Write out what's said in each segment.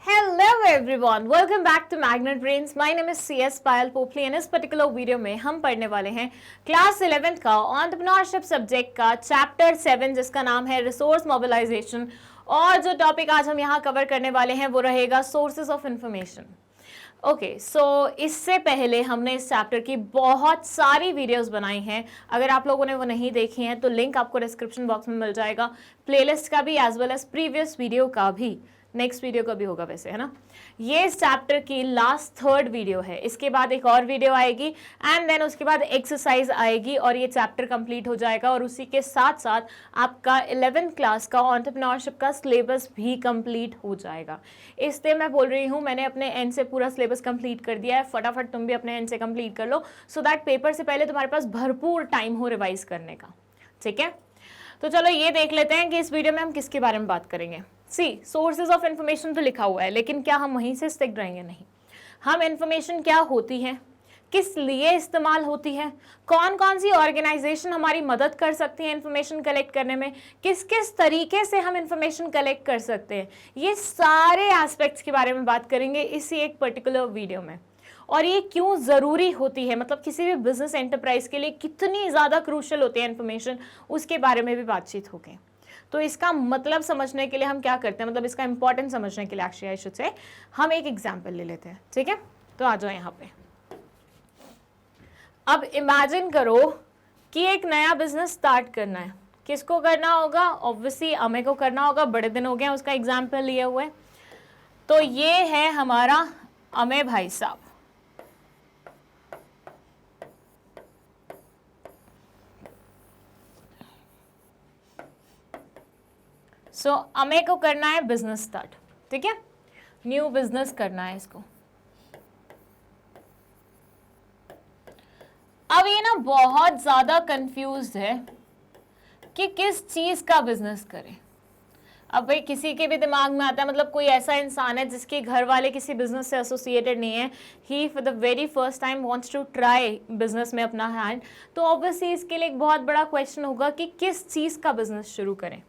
Hello everyone, welcome back to Magnet Brains. My name is CS Payal Popli and इस particular video में हम पढ़ने वाले हैं क्लास 11th का एंटरप्रेन्योरशिप सब्जेक्ट का चैप्टर 7 जिसका नाम है रिसोर्स मोबिलाइजेशन। और जो टॉपिक आज हम यहाँ कवर करने वाले हैं वो रहेगा सोर्सेज ऑफ इंफॉर्मेशन। ओके, सो इससे पहले हमने इस चैप्टर की बहुत सारी वीडियोस बनाई हैं। अगर आप लोगों ने वो नहीं देखी हैं तो लिंक आपको डिस्क्रिप्शन बॉक्स में मिल जाएगा, प्लेलिस्ट का भी as well as previous video का भी, नेक्स्ट वीडियो का भी होगा वैसे, है ना। ये इस चैप्टर की लास्ट थर्ड वीडियो है। इसके बाद एक और वीडियो आएगी एंड देन उसके बाद एक्सरसाइज आएगी और ये चैप्टर कंप्लीट हो जाएगा। और उसी के साथ साथ आपका 11th क्लास का एंटरप्रेन्योरशिप का सिलेबस भी कंप्लीट हो जाएगा। इसलिए मैं बोल रही हूँ, मैंने अपने एंड से पूरा सिलेबस कंप्लीट कर दिया है। फटाफट तुम भी अपने एंड से कंप्लीट कर लो सो दैट पेपर से पहले तुम्हारे पास भरपूर टाइम हो रिवाइज करने का। ठीक है, तो चलो ये देख लेते हैं कि इस वीडियो में हम किसके बारे में बात करेंगे। सी, सोर्सेज ऑफ इंफॉर्मेशन तो लिखा हुआ है, लेकिन क्या हम वहीं से स्टिक रहेंगे? नहीं। हम इंफॉर्मेशन क्या होती है, किस लिए इस्तेमाल होती है, कौन कौन सी ऑर्गेनाइजेशन हमारी मदद कर सकती है इंफॉर्मेशन कलेक्ट करने में, किस किस तरीके से हम इंफॉर्मेशन कलेक्ट कर सकते हैं, ये सारे एस्पेक्ट्स के बारे में बात करेंगे इसी एक पर्टिकुलर वीडियो में। और ये क्यों ज़रूरी होती है, मतलब किसी भी बिजनेस एंटरप्राइज के लिए कितनी ज़्यादा क्रूशियल होती है इन्फॉर्मेशन, उसके बारे में भी बातचीत होगी। तो इसका मतलब समझने के लिए हम क्या करते हैं, मतलब इसका इंपॉर्टेंस समझने के लिए एक्चुअली आई शुड से हम एक एग्जांपल ले लेते हैं। ठीक है, तो आ जाओ यहाँ पे। अब इमेजिन करो कि एक नया बिजनेस स्टार्ट करना है। किसको करना होगा? ऑब्वियसली अमे को करना होगा। बड़े दिन हो गए उसका एग्जाम्पल लिए हुए। तो ये है हमारा अमे भाई साहब। सो अमे को करना है बिजनेस स्टार्ट। ठीक है, न्यू बिजनेस करना है इसको। अब ये ना बहुत ज्यादा कंफ्यूज्ड है कि किस चीज का बिजनेस करे। अब भाई किसी के भी दिमाग में आता है, मतलब कोई ऐसा इंसान है जिसके घर वाले किसी बिजनेस से एसोसिएटेड नहीं है, he for the very first time wants to try business में अपना हैंड, तो ऑब्वियसली इसके लिए एक बहुत बड़ा क्वेश्चन होगा कि किस चीज का बिजनेस शुरू करें,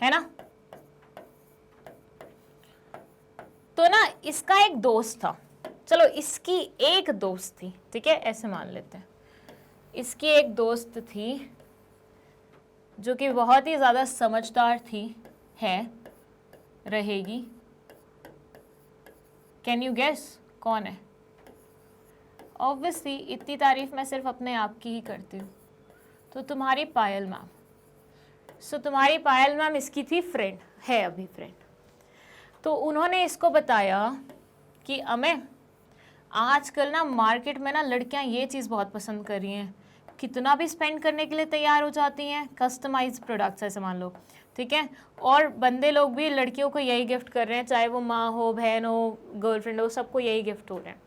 है ना। तो ना इसका एक दोस्त था, चलो इसकी एक दोस्त थी, ठीक है, ऐसे मान लेते हैं। इसकी एक दोस्त थी जो कि बहुत ही ज़्यादा समझदार थी, है, रहेगी। कैन यू गेस कौन है? ऑब्वियसली इतनी तारीफ मैं सिर्फ अपने आप की ही करती हूँ, तो तुम्हारी पायल मैम। सो तुम्हारी पायल मैम इसकी थी फ्रेंड, है अभी फ्रेंड। तो उन्होंने इसको बताया कि अमे आजकल ना मार्केट में ना लड़कियां ये चीज़ बहुत पसंद कर रही हैं, कितना भी स्पेंड करने के लिए तैयार हो जाती हैं, कस्टमाइज प्रोडक्ट्स ऐसे मान लो। ठीक है, और बंदे लोग भी लड़कियों को यही गिफ्ट कर रहे हैं, चाहे वो माँ हो, बहन हो, गर्लफ्रेंड हो, सबको यही गिफ्ट हो रहे हैं।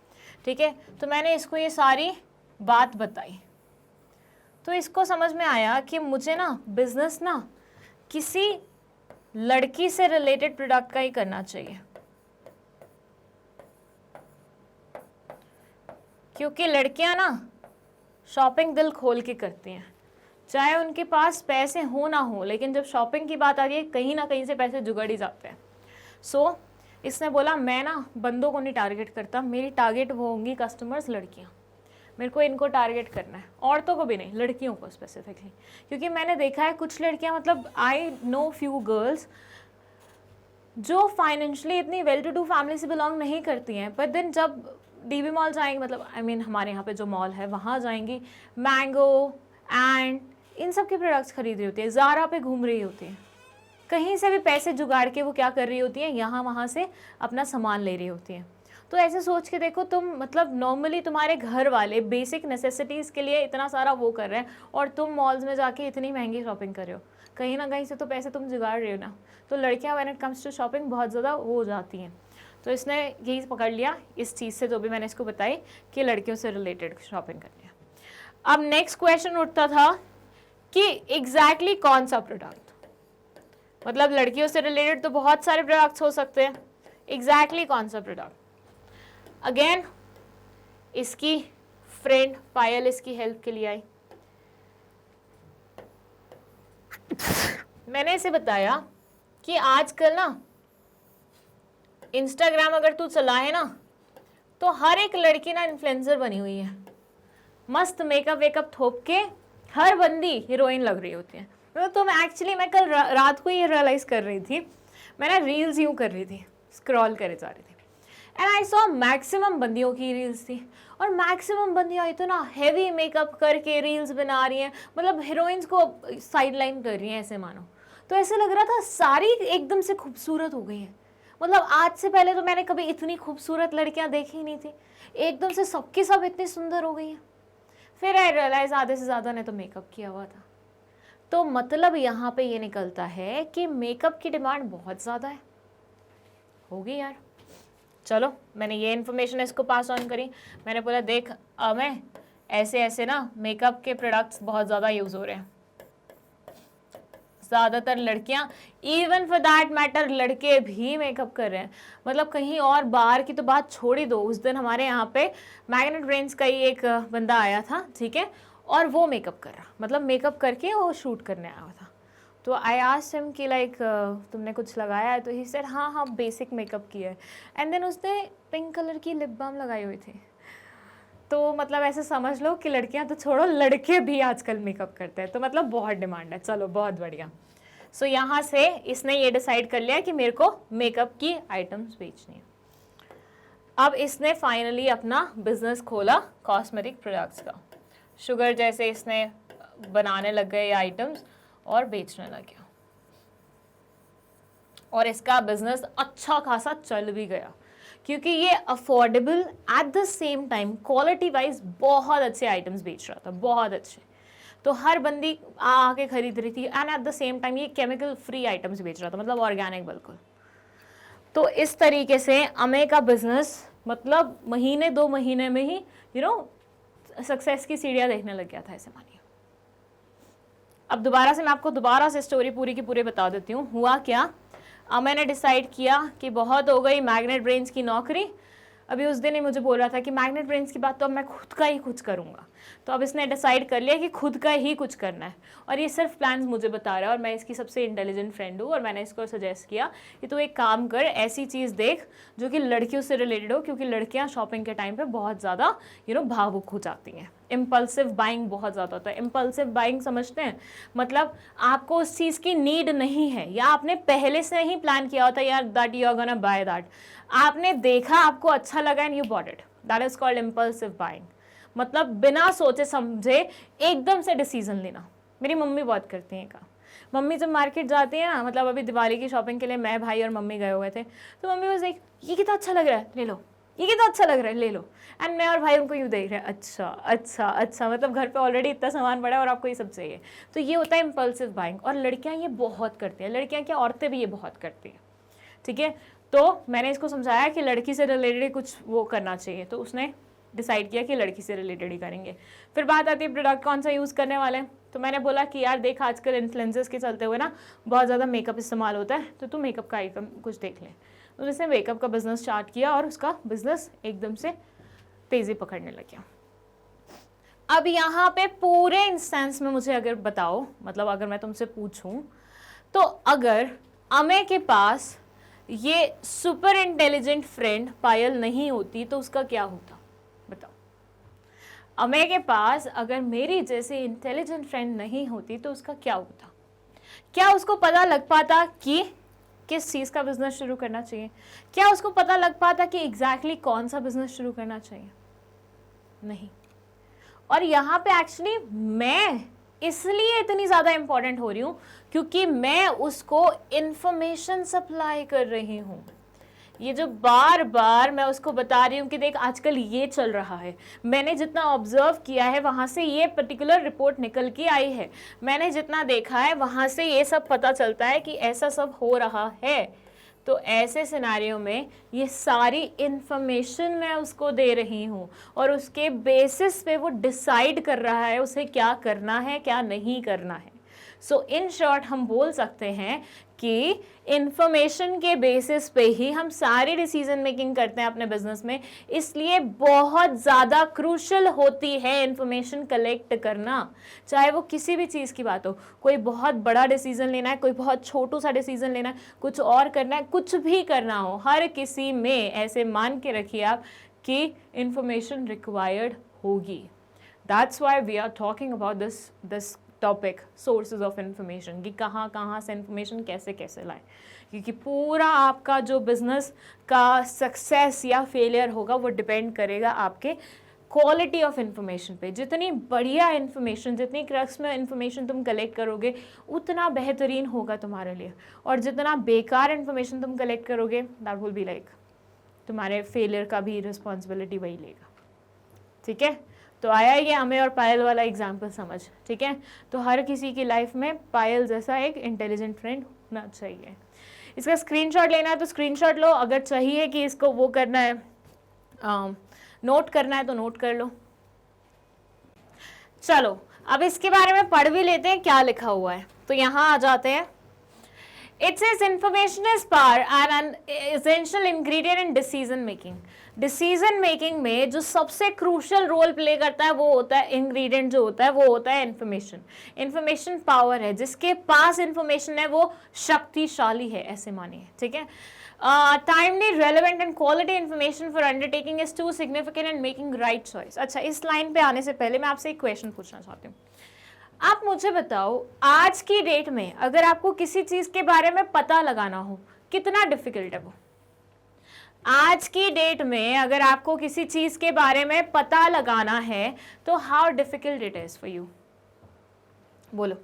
ठीक है, तो मैंने इसको ये सारी बात बताई तो इसको समझ में आया कि मुझे ना बिजनेस ना किसी लड़की से रिलेटेड प्रोडक्ट का ही करना चाहिए, क्योंकि लड़कियां ना शॉपिंग दिल खोल के करती हैं, चाहे उनके पास पैसे हो ना हो, लेकिन जब शॉपिंग की बात आती है कहीं ना कहीं से पैसे जुगाड़ ही जाते हैं। सो इसने बोला मैं ना बंदों को नहीं टारगेट करता, मेरी टारगेट वो होंगी कस्टमर्स लड़कियां, मेरे को इनको टारगेट करना है, औरतों को भी नहीं, लड़कियों को स्पेसिफिकली। क्योंकि मैंने देखा है कुछ लड़कियां, मतलब आई नो फ्यू गर्ल्स जो फाइनेंशियली इतनी वेल टू डू फैमिली से बिलोंग नहीं करती हैं, पर देन जब डीबी मॉल जाएंगी, मतलब आई मीन हमारे यहाँ पे जो मॉल है वहाँ जाएंगी, मैंगो एंड इन सब के प्रोडक्ट्स खरीद रही होती है, ज़ारा पे घूम रही होती है, कहीं से भी पैसे जुगाड़ के वो क्या कर रही होती है, यहाँ वहाँ से अपना सामान ले रही होती है। तो ऐसे सोच के देखो तुम, मतलब नॉर्मली तुम्हारे घर वाले बेसिक नेसेसिटीज़ के लिए इतना सारा वो कर रहे हैं और तुम मॉल्स में जाके इतनी महंगी शॉपिंग कर रहे हो, कहीं ना कहीं से तो पैसे तुम जुगाड़ रहे हो ना। तो लड़कियां when it comes to shopping बहुत ज़्यादा वो हो जाती हैं। तो इसने यही पकड़ लिया इस चीज़ से, जो भी मैंने इसको बताई कि लड़कियों से रिलेटेड शॉपिंग करनी है। अब नेक्स्ट क्वेश्चन उठता था कि एग्जैक्टली कौन सा प्रोडक्ट, मतलब लड़कियों से रिलेटेड तो बहुत सारे प्रोडक्ट्स हो सकते हैं, एग्जैक्टली कौन सा प्रोडक्ट। अगेन इसकी फ्रेंड पायल इसकी हेल्प के लिए आई। मैंने इसे बताया कि आजकल ना इंस्टाग्राम अगर तू चलाए ना तो हर एक लड़की ना इन्फ्लुएंसर बनी हुई है, मस्त मेकअप वेकअप थोप के हर बंदी हीरोइन लग रही होती है। तो मैं कल रात को ये रियलाइज़ कर रही थी, मैं ना रील्स यूँ कर रही थी, स्क्रॉल करे जा रही थी, एंड आई सॉ मैक्सिमम बंदियों की रील्स थी, और मैक्सिमम बंदियाँ इतना हैवी मेकअप करके रील्स बना रही हैं, मतलब हीरोइंस को साइडलाइन कर रही हैं ऐसे मानो। तो ऐसे लग रहा था सारी एकदम से खूबसूरत हो गई हैं, मतलब आज से पहले तो मैंने कभी इतनी खूबसूरत लड़कियां देखी ही नहीं थी, एकदम से सबकी सब इतनी सुंदर हो गई हैं। फिर आई रियलाइज आधे से ज़्यादा ने तो मेकअप किया हुआ था। तो मतलब यहाँ पे ये निकलता है कि मेकअप की डिमांड बहुत ज़्यादा है। होगी यार, चलो मैंने ये इन्फॉर्मेशन इसको पास ऑन करी। मैंने बोला देख मैं ऐसे ऐसे ना मेकअप के प्रोडक्ट्स बहुत ज़्यादा यूज़ हो रहे हैं, ज़्यादातर लड़कियां, इवन फॉर दैट मैटर लड़के भी मेकअप कर रहे हैं। मतलब कहीं और बाहर की तो बात छोड़ ही दो, उस दिन हमारे यहाँ पे मैग्नेट ब्रेन्स का ही एक बंदा आया था, ठीक है, और वो मेकअप कर रहा, मतलब मेकअप करके वो शूट करने आया था। तो आई आस्क्ड हिम कि लाइक तुमने कुछ लगाया है? तो ही सेड हाँ बेसिक मेकअप किया है। एंड देन उसने पिंक कलर की लिप बाम लगाई हुई थी। तो मतलब ऐसे समझ लो कि लड़कियां तो छोड़ो, लड़के भी आजकल मेकअप करते हैं, तो मतलब बहुत डिमांड है। चलो बहुत बढ़िया। सो यहाँ से इसने ये डिसाइड कर लिया कि मेरे को मेकअप की आइटम्स बेचनी है। अब इसने फाइनली अपना बिजनेस खोला कॉस्मेटिक प्रोडक्ट्स का। शुगर जैसे इसने बनाने लग गए आइटम्स और बेचने लग गया, और इसका बिजनेस अच्छा खासा चल भी गया, क्योंकि ये affordable eight the same time quality wise बहुत अच्छे आइटम्स बेच रहा था, बहुत अच्छे। तो हर बंदी आके खरीद रही थी, and at the same time ये केमिकल फ्री आइटम्स बेच रहा था, मतलब ऑर्गेनिक बिल्कुल। तो इस तरीके से अमे का बिजनेस मतलब महीने 2 महीने में ही सक्सेस की सीढ़ियाँ देखने लग गया था, ऐसे मानिए। अब दोबारा से मैं आपको दोबारा से स्टोरी पूरी की पूरी बता देती हूँ। हुआ क्या, मैंने डिसाइड किया कि बहुत हो गई मैग्नेट ब्रेन्स की नौकरी। अभी उस दिन ही मुझे बोल रहा था कि मैग्नेट ब्रेन्स की बात तो अब मैं खुद का ही कुछ करूँगा। तो अब इसने डिसाइड कर लिया कि खुद का ही कुछ करना है, और ये सिर्फ प्लान्स मुझे बता रहा है, और मैं इसकी सबसे इंटेलिजेंट फ्रेंड हूँ। और मैंने इसको सजेस्ट किया कि तू एक काम कर, ऐसी चीज़ देख जो कि लड़कियों से रिलेटेड हो, क्योंकि लड़कियाँ शॉपिंग के टाइम पे बहुत ज़्यादा भावुक हो जाती हैं। इम्पल्सिव बाइंग बहुत ज़्यादा होता है। इम्पल्सिव बाइंग समझते हैं, मतलब आपको उस चीज़ की नीड नहीं है, या आपने पहले से ही प्लान किया होता है यार that you are gonna buy that, आपने देखा, आपको अच्छा लगा and you bought it, that is called impulsive buying. मतलब बिना सोचे समझे एकदम से डिसीजन लेना। मेरी मम्मी बहुत करती हैं का। मम्मी जब मार्केट जाती है ना, मतलब अभी दिवाली की शॉपिंग के लिए मैं, भाई और मम्मी गए हुए थे, तो मम्मी बस एक ये कितना अच्छा लग रहा है ले लो, ये कितना अच्छा लग रहा है ले लो, एंड मैं और भाई उनको यूँ देख रहे हैं, अच्छा अच्छा अच्छा, मतलब घर पे ऑलरेडी इतना सामान पड़ा है और आपको ये सब चाहिए। तो ये होता है इम्पल्सिव बाइंग, और लड़कियाँ ये बहुत करती हैं। लड़कियाँ क्या, औरतें भी ये बहुत करती हैं, ठीक है। तो मैंने इसको समझाया कि लड़की से रिलेटेड कुछ वो करना चाहिए, तो उसने डिसाइड किया कि लड़की से रिलेटेड ही करेंगे। फिर बात आती है प्रोडक्ट कौन सा यूज़ करने वाले हैं। तो मैंने बोला कि यार देख आजकल इन्फ्लुएंसर्स के चलते हुए ना बहुत ज़्यादा मेकअप इस्तेमाल होता है, तो तू मेकअप का आइटम कुछ देख ले। तो उसने मेकअप का बिजनेस स्टार्ट किया, और उसका बिजनेस एकदम से तेज़ी पकड़ने लग गया। अब यहाँ पे पूरे इंस्टेंस में मुझे अगर बताओ, मतलब अगर मैं तुमसे पूछूं, तो अगर अमे के पास ये सुपर इंटेलिजेंट फ्रेंड पायल नहीं होती तो उसका क्या होता, बताओ। अमे के पास अगर मेरी जैसी इंटेलिजेंट फ्रेंड नहीं होती तो उसका क्या होता? क्या उसको पता लग पाता कि किस चीज़ का बिजनेस शुरू करना चाहिए? क्या उसको पता लग पाता कि एग्जैक्टली कौन सा बिजनेस शुरू करना चाहिए? नहीं। और यहाँ पे एक्चुअली मैं इसलिए इतनी ज़्यादा इंपॉर्टेंट हो रही हूँ क्योंकि मैं उसको इंफॉर्मेशन सप्लाई कर रही हूँ। ये जो बार बार मैं उसको बता रही हूँ कि देख आजकल ये चल रहा है, मैंने जितना ऑब्जर्व किया है वहाँ से ये पर्टिकुलर रिपोर्ट निकल के आई है, मैंने जितना देखा है वहाँ से ये सब पता चलता है कि ऐसा सब हो रहा है। तो ऐसे सिनेरियो में ये सारी इन्फॉर्मेशन मैं उसको दे रही हूँ, और उसके बेसिस पे वो डिसाइड कर रहा है उसे क्या करना है क्या नहीं करना है। सो इन शॉर्ट हम बोल सकते हैं कि इंफॉर्मेशन के बेसिस पे ही हम सारी डिसीजन मेकिंग करते हैं अपने बिजनेस में, इसलिए बहुत ज़्यादा क्रूशल होती है इंफॉर्मेशन कलेक्ट करना। चाहे वो किसी भी चीज़ की बात हो, कोई बहुत बड़ा डिसीजन लेना है, कोई बहुत छोटू सा डिसीजन लेना है, कुछ और करना है, कुछ भी करना हो, हर किसी में ऐसे मान के रखिए आप कि इंफॉर्मेशन रिक्वायर्ड होगी। That's why we are talking about this topic, sources of information, कि कहाँ कहाँ से इंफॉर्मेशन कैसे कैसे लाएं, क्योंकि पूरा आपका जो बिजनेस का सक्सेस या फेलियर होगा वो डिपेंड करेगा आपके क्वालिटी ऑफ इंफॉर्मेशन पे। जितनी बढ़िया इंफॉर्मेशन, जितनी क्रक्स में इंफॉर्मेशन तुम कलेक्ट करोगे उतना बेहतरीन होगा तुम्हारे लिए, और जितना बेकार इंफॉर्मेशन तुम कलेक्ट करोगे दैट विल बी लाइक तुम्हारे फेलियर का भी रिस्पॉन्सिबिलिटी वही लेगा। ठीक है, तो आया ये अमेय और पायल वाला एग्जाम्पल समझ। ठीक है, तो हर किसी की लाइफ में पायल जैसा एक इंटेलिजेंट फ्रेंड होना चाहिए। इसका स्क्रीनशॉट लेना है तो स्क्रीनशॉट लो, अगर चाहिए कि इसको वो करना है, नोट करना है तो नोट कर लो। चलो अब इसके बारे में पढ़ भी लेते हैं क्या लिखा हुआ है। तो यहाँ आ जाते हैं। It says information is power and an essential ingredient in decision making. Decision making में जो सबसे क्रूशल रोल प्ले करता है वो होता है, इंग्रेडिएंट जो होता है वो होता है इन्फॉर्मेशन। इन्फॉर्मेशन पावर है, जिसके पास इन्फॉर्मेशन है वो शक्तिशाली है, ऐसे मानिए। ठीक है, timely, relevant and quality information for undertaking is to significant and making right choice. अच्छा, इस लाइन पे आने से पहले मैं आपसे एक क्वेश्चन पूछना चाहती हूँ। आप मुझे बताओ, आज की डेट में अगर आपको किसी चीज के बारे में पता लगाना हो, कितना डिफिकल्ट है वो? आज की डेट में अगर आपको किसी चीज के बारे में पता लगाना है तो how difficult it is for you, बोलो।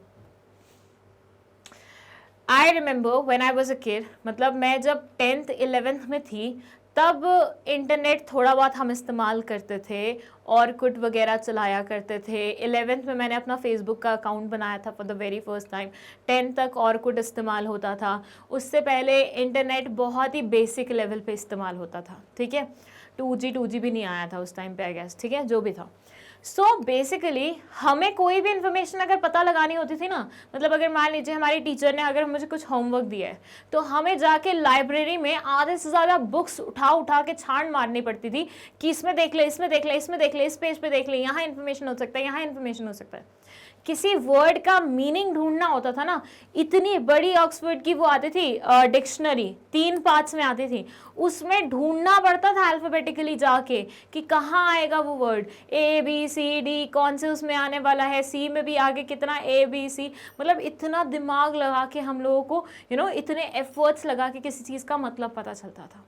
I remember when I was a kid, मतलब मैं जब 10th 11th में थी तब इंटरनेट थोड़ा बहुत हम इस्तेमाल करते थे, ऑरकुट वगैरह चलाया करते थे। 11th में मैंने अपना फेसबुक का अकाउंट बनाया था for the very first time. 10th तक ऑरकुट इस्तेमाल होता था। उससे पहले इंटरनेट बहुत ही बेसिक लेवल पे इस्तेमाल होता था। ठीक है, 2G भी नहीं आया था उस टाइम पे, आई गेस। ठीक है, जो भी था। सो बेसिकली हमें कोई भी इंफॉर्मेशन अगर पता लगानी होती थी ना, मतलब अगर मान लीजिए हमारी टीचर ने अगर मुझे कुछ होमवर्क दिया है तो हमें जाके लाइब्रेरी में आधे से ज़्यादा बुक्स उठा के छान मारनी पड़ती थी कि इसमें देख ले, इसमें देख ले, इसमें देख ले, इस पेज पे देख ले, यहाँ इन्फॉर्मेशन हो सकता है, यहाँ इन्फॉर्मेशन हो सकता है। किसी वर्ड का मीनिंग ढूंढना होता था ना, इतनी बड़ी ऑक्सफोर्ड की वो आती थी डिक्शनरी, 3 पार्ट्स में आती थी, उसमें ढूंढना पड़ता था अल्फाबेटिकली जाके कि कहाँ आएगा वो वर्ड, ABCD कौन से उसमें आने वाला है, सी में भी आगे कितना ABC, मतलब इतना दिमाग लगा के हम लोगों को इतने एफर्ट्स लगा के किसी चीज़ का मतलब पता चलता था।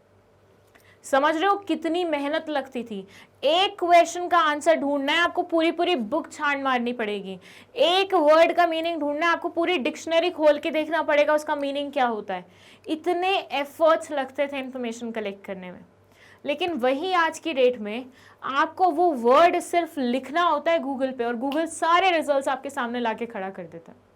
समझ रहे हो कितनी मेहनत लगती थी? एक क्वेश्चन का आंसर ढूंढना है आपको पूरी बुक छान मारनी पड़ेगी। एक वर्ड का मीनिंग ढूंढना है आपको पूरी डिक्शनरी खोल के देखना पड़ेगा उसका मीनिंग क्या होता है। इतने एफर्ट्स लगते थे इंफॉर्मेशन कलेक्ट करने में। लेकिन वही आज की डेट में आपको वो वर्ड सिर्फ लिखना होता है गूगल पे और गूगल सारे रिजल्ट्स आपके सामने लाके खड़ा कर देता है।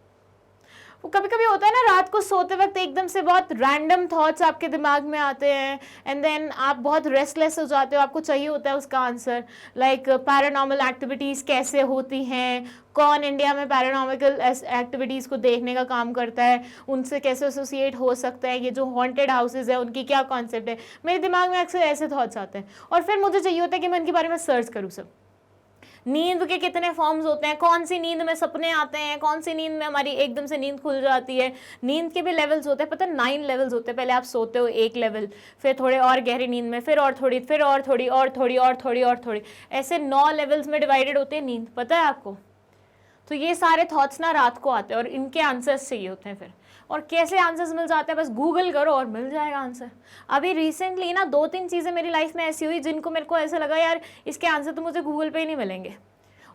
वो कभी कभी होता है ना, रात को सोते वक्त एकदम से बहुत रैंडम थॉट्स आपके दिमाग में आते हैं एंड देन आप बहुत रेस्टलेस हो जाते हो, आपको चाहिए होता है उसका आंसर, लाइक पैरानॉर्मल एक्टिविटीज़ कैसे होती हैं, कौन इंडिया में पैरानॉर्मल एक्टिविटीज़ को देखने का काम करता है, उनसे कैसे एसोसिएट हो सकता है, ये जो हॉन्टेड हाउसेज है उनकी क्या कॉन्सेप्ट है। मेरे दिमाग में अक्सर ऐसे थॉट्स आते हैं और फिर मुझे चाहिए होता है कि मैं उनके बारे में सर्च करूँ। सब नींद के कितने फॉर्म्स होते हैं, कौन सी नींद में सपने आते हैं, कौन सी नींद में हमारी एकदम से नींद खुल जाती है। नींद के भी लेवल्स होते हैं, पता है 9 लेवल्स होते हैं। पहले आप सोते हो एक लेवल, फिर थोड़े और गहरी नींद में, फिर और थोड़ी, फिर और थोड़ी, और थोड़ी, और थोड़ी, और थोड़ी, ऐसे 9 लेवल्स में डिवाइडेड होती है नींद, पता है आपको? तो ये सारे थॉट्स ना रात को आते हैं और इनके आंसर्स चाहिए होते हैं फिर। और कैसे आंसर्स मिल जाते हैं, बस गूगल करो और मिल जाएगा आंसर। अभी रिसेंटली ना 2-3 चीज़ें मेरी लाइफ में ऐसी हुई जिनको मेरे को ऐसा लगा यार इसके आंसर तो मुझे गूगल पे ही नहीं मिलेंगे,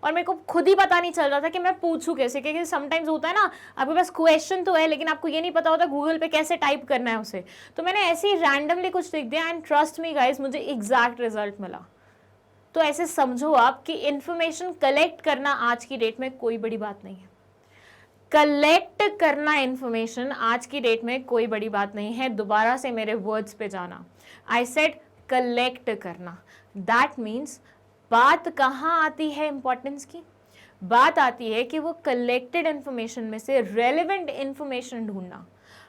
और मेरे को खुद ही पता नहीं चल रहा था कि मैं पूछूं कैसे। क्योंकि समटाइम्स होता है ना, आपके पास क्वेश्चन तो है लेकिन आपको ये नहीं पता होता गूगल पे कैसे टाइप करना है उसे। तो मैंने ऐसे ही रैंडमली कुछ लिख दिया एंड ट्रस्ट मी गाइस, मुझे एग्जैक्ट रिजल्ट मिला। तो ऐसे समझो आप कि इंफॉर्मेशन कलेक्ट करना आज की डेट में कोई बड़ी बात नहीं है। कलेक्ट करना इंफॉर्मेशन आज की डेट में कोई बड़ी बात नहीं है। दोबारा से मेरे वर्ड्स पे जाना, आई सेड कलेक्ट करना। दैट मीन्स बात कहाँ आती है इंपॉर्टेंस की? बात आती है कि वो कलेक्टेड इंफॉर्मेशन में से रेलेवेंट इंफॉर्मेशन ढूंढना।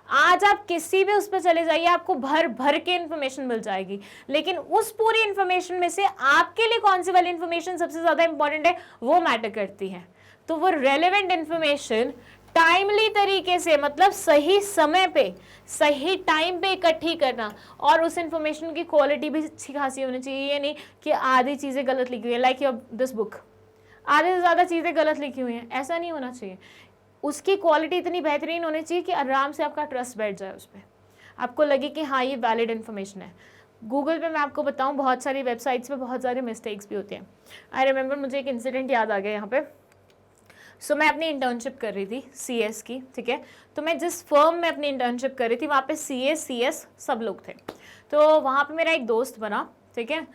आज आप किसी भी उस पर चले जाइए, आपको भर भर के इन्फॉर्मेशन मिल जाएगी, लेकिन उस पूरी इन्फॉर्मेशन में से आपके लिए कौन सी वाली इन्फॉर्मेशन सबसे ज्यादा इंपॉर्टेंट है वो मैटर करती है। तो वो रेलेवेंट इन्फॉर्मेशन टाइमली तरीके से, मतलब सही समय पे सही टाइम पे इकट्ठी करना, और उस इंफॉर्मेशन की क्वालिटी भी अच्छी खासी होनी चाहिए। ये नहीं कि आधी चीज़ें गलत लिखी हुई है, लाइक योर दिस बुक, आधे से ज़्यादा चीज़ें गलत लिखी हुई हैं, ऐसा नहीं होना चाहिए। उसकी क्वालिटी इतनी बेहतरीन होनी चाहिए कि आराम से आपका ट्रस्ट बैठ जाए उस पर, आपको लगे कि हाँ ये वैलिड इन्फॉर्मेशन है। गूगल पे मैं आपको बताऊँ, बहुत सारी वेबसाइट्स पे बहुत सारे मिस्टेक्स भी होते हैं। आई रिमेंबर, मुझे एक इंसिडेंट याद आ गया यहाँ पे। सो मैं अपनी इंटर्नशिप कर रही थी CS की, ठीक है। तो मैं जिस फर्म में अपनी इंटर्नशिप कर रही थी वहाँ पे CS सब लोग थे। तो वहाँ पे मेरा एक दोस्त बना, ठीक है,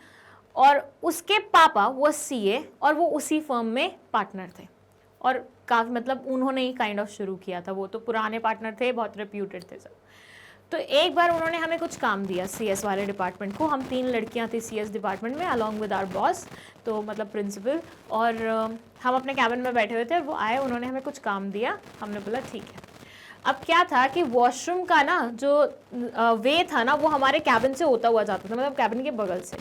और उसके पापा वो CA और वो उसी फर्म में पार्टनर थे, और काफ़ी मतलब उन्होंने ही काइंड ऑफ शुरू किया था, वो तो पुराने पार्टनर थे, बहुत रेप्यूटेड थे सब। तो एक बार उन्होंने हमें कुछ काम दिया CS वाले डिपार्टमेंट को, हम 3 लड़कियां थी CS डिपार्टमेंट में अलॉन्ग विद आवर बॉस, तो मतलब प्रिंसिपल, और हम अपने कैबिन में बैठे हुए थे और वो आए, उन्होंने हमें कुछ काम दिया, हमने बोला ठीक है। अब क्या था कि वॉशरूम का ना जो वे था ना वो हमारे कैबिन से होता हुआ जाता था, मतलब कैबिन के बगल से।